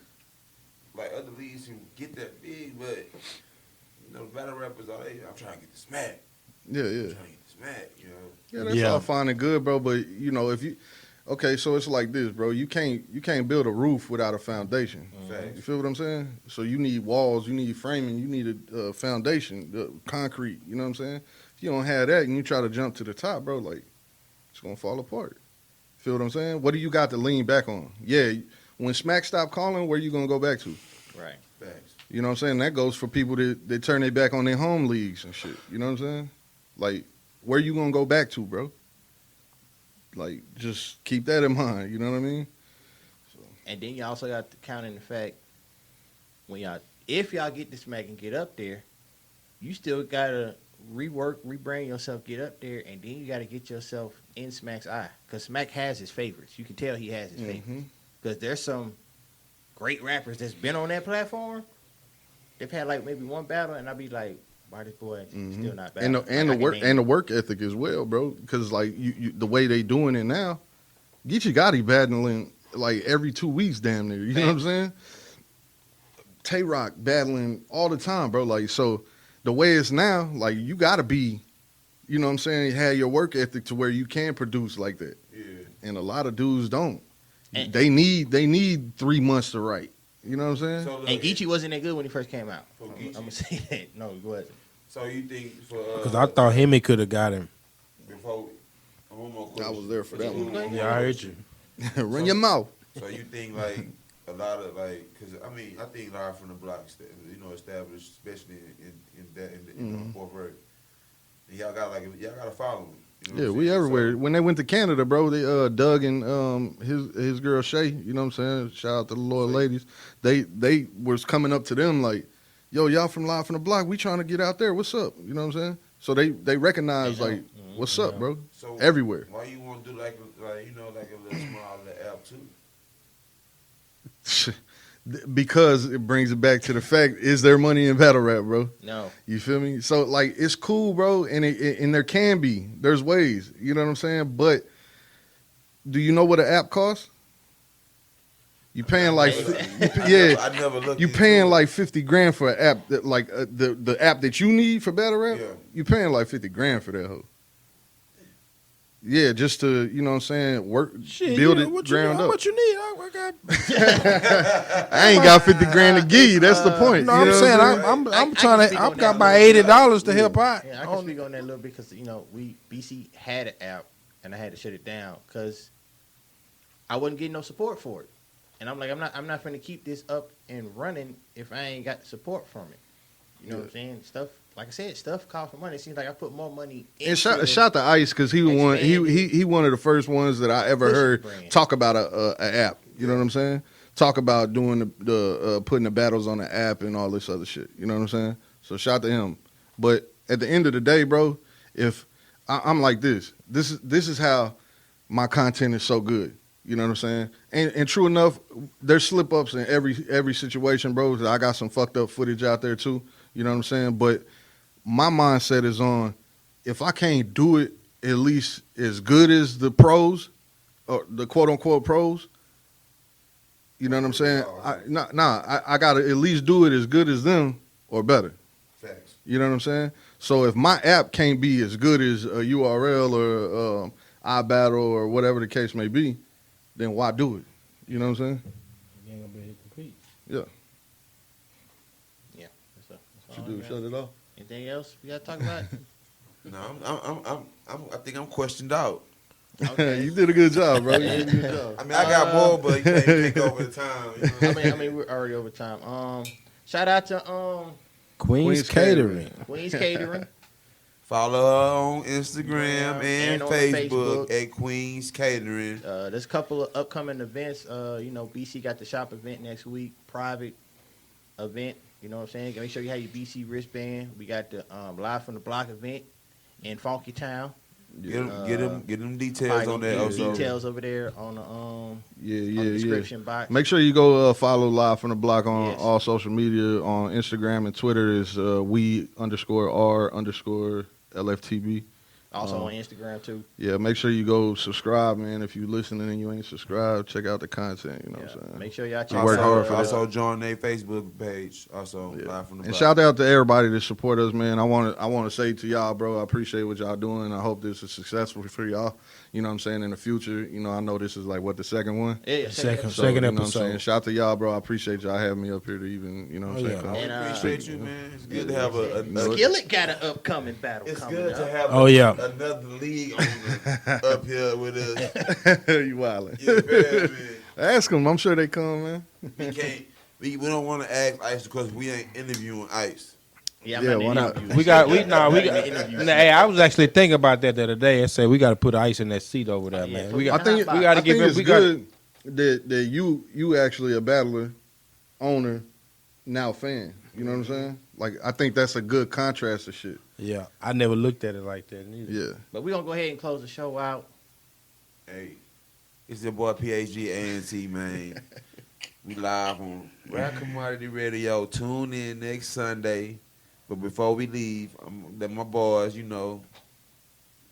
like other leagues can get that big, but you know, battle rappers are I'm trying to get the smack. Yeah. I'm trying to get the smack, you know. Yeah, that's all fine and good, bro. But you know, okay, so it's like this, bro. You can't build a roof without a foundation. Facts. You feel what I'm saying? So you need walls, you need framing, you need a foundation, concrete. You know what I'm saying? If you don't have that and you try to jump to the top, bro, like it's gonna fall apart. Feel what I'm saying? What do you got to lean back on? Yeah, when Smack stop calling, where you gonna go back to? Right. Facts. You know what I'm saying? That goes for people that turn their back on their home leagues and shit. You know what I'm saying? Like, where you gonna go back to, bro? Like, just keep that in mind. You know what I mean? And then you also got to count in the fact if y'all get the smack and get up there, you still gotta rebrand yourself, get up there, and then you gotta get yourself in Smack's eye. Because Smack has his favorites. You can tell he has his favorites. Because there's some great rappers that's been on that platform. They've had like maybe one battle, and I'll be like, why this boy still not battling? And the work ethic as well, bro. Because like you the way they doing it now, Geechee Gotti battling like every 2 weeks, damn near. You know what I'm saying? Tay Rock battling all the time, bro. Like, so the way it's now, like you gotta be, you know what I'm saying, have your work ethic to where you can produce like that. Yeah. And a lot of dudes don't. And they need 3 months to write. You know what I'm saying? So look, And Geechee wasn't that good when he first came out. For I'm Geechee? gonna say that. No, he wasn't. So you think for Because I thought Hemi could have got him. before one more question. I was there for that one. Yeah, I heard you. Run your mouth. So you think like a lot of like, because I mean, I think live from the block, established, especially in fourth grade. And y'all got a following. You know Yeah, what I'm we saying? everywhere. So, When they went to Canada, bro, they Doug and his girl Shay, you know what I'm saying? Shout out to the loyal ladies. They was coming up to them like, yo, y'all from Live from the Block, we trying to get out there. What's up? You know what I'm saying? So they recognize like, what's up, bro? so Everywhere. why you want to do like you know like a little small little app too? Because it brings it back to the fact, is there money in battle rap, bro? No. You feel me? So like it's cool, bro, and and there can be. There's ways. You know what I'm saying? But do you know what an app costs? You paying like I never looked. you paying like 50 grand for an app that like the app that you need for battle rap. Yeah. You paying like 50 grand for that hoe. Yeah, just to, you know what I'm saying, work, build it ground How up. much you need? I got. I ain't got 50 grand to give you. That's the point. No, You I'm know what saying saying? I'm I can trying speak to. on I've that got a about little bit. $80 to help out. Yeah, I can speak on that a little bit because BC had an app and I had to shut it down because I wasn't getting no support for it, and I'm like, I'm not going to keep this up and running if I ain't got the support from it. You know what I'm saying? Stuff, like I said, stuff costs money. It seems like I put more money into And shout to Ice because he one of the first ones that I ever Push heard brand. talk about a app. You know what I'm saying? talk about doing the putting the battles on the app and all this other shit. You know what I'm saying? So shout to him. But at the end of the day, bro, if I'm like this is how my content is so good. You know what I'm saying? And true enough, there's slip ups in every situation, bro. I got some fucked up footage out there too. You know what I'm saying? But my mindset is on, if I can't do it at least as good as the pros, or the quote unquote pros, you know what I'm saying? I gotta at least do it as good as them or better. Facts. You know what I'm saying? So if my app can't be as good as a URL or iBattle or whatever the case may be, then why do it? You know what I'm saying? You ain't gonna be able to compete. Yeah. Yeah. That's What all you do? I Shut got. it off. Anything else we got to talk about? No, I think I'm questioned out. Okay. You did a good job, bro. You did a good job. I mean, I got more, but you can't take over the time. You know what I'm saying? I mean, we're already over time. Shout out to Queen's Catering. Queen's Catering. Follow her on Instagram and on Facebook Facebook. at Queen's Catering. There's a couple of upcoming events. BC got the shop event next week, private event. You know what I'm saying? Make sure you have your BC wristband. We got the Live from the Block event in Funky Town. Get them details Probably on gonna that. get Also, details over there on the on the description box. Make sure you go follow Live from the Block on Yes. all social media. On Instagram and Twitter is we_R_LFTB. Also on Instagram too. Yeah, make sure you go subscribe, man. If you listening and you ain't subscribed, check out the content. You know what I'm saying? Make sure y'all check We work out, hard for that. Also join their Facebook page. Also Yeah. Live from the And Block. shout out to everybody that support us, man. I want to say to y'all, bro, I appreciate what y'all doing. I hope this is successful for y'all. You know what I'm saying? In the future, you know, I know this is like what, the second one. Yeah, Second So, you know what I'm episode. saying? Shout out to y'all, bro. I appreciate y'all having me up here to even, you know what I'm Oh, saying? yeah. come. And, Appreciate you, man. It's good to have a Skillet got an upcoming battle It's coming good up. to have Oh, yeah. another league owner up here with us. You wildin'. You feel me? Ask them. I'm sure they come, man. We can't. We don't want to ask Ice because we ain't interviewing Ice. Yeah, Yeah, I'm why not not? interviewing. We got. Hey, I was actually thinking about that the other day. I said we got to put Ice in that seat over there, Yeah, man. put We me got. in the hot We box. got to I give think him. it's We got. good that you actually a battler, owner, now fan. You know what I'm saying? Like, I think that's a good contrast to shit. Yeah, I never looked at it like that. Neither. Yeah. But we're gonna go ahead and close the show out. Hey, it's your boy PhD A&T, man. We live on Rap Commodity Radio. Tune in next Sunday. But before we leave, let my boys, you know,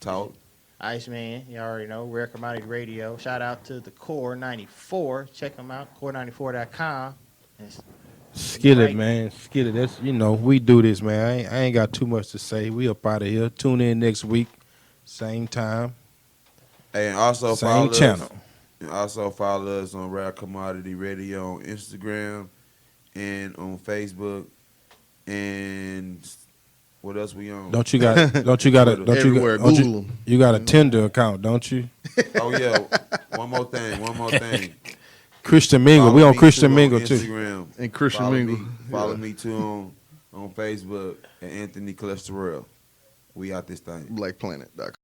talk. Iceman, you already know, Rare Commodity Radio. Shout out to the Core 94. Check them out, core94.com. Skillet, Right. man. Skillet. That's we do this, man. I ain't got too much to say. We up out of here. Tune in next week, same time, And also same follow channel. us. And also follow us on Rap Commodity Radio on Instagram and on Facebook. And what else we on? Don't you got a Everywhere, Google 'em. you got a Tinder account, don't you? Oh yeah. One more thing. Christian Mingle. Follow We on me Christian too Mingle on too. Instagram. And Christian Follow Mingle. Me, follow me too on Facebook at Anthony Cholesterol. We out this thing. BlackPlanet.com.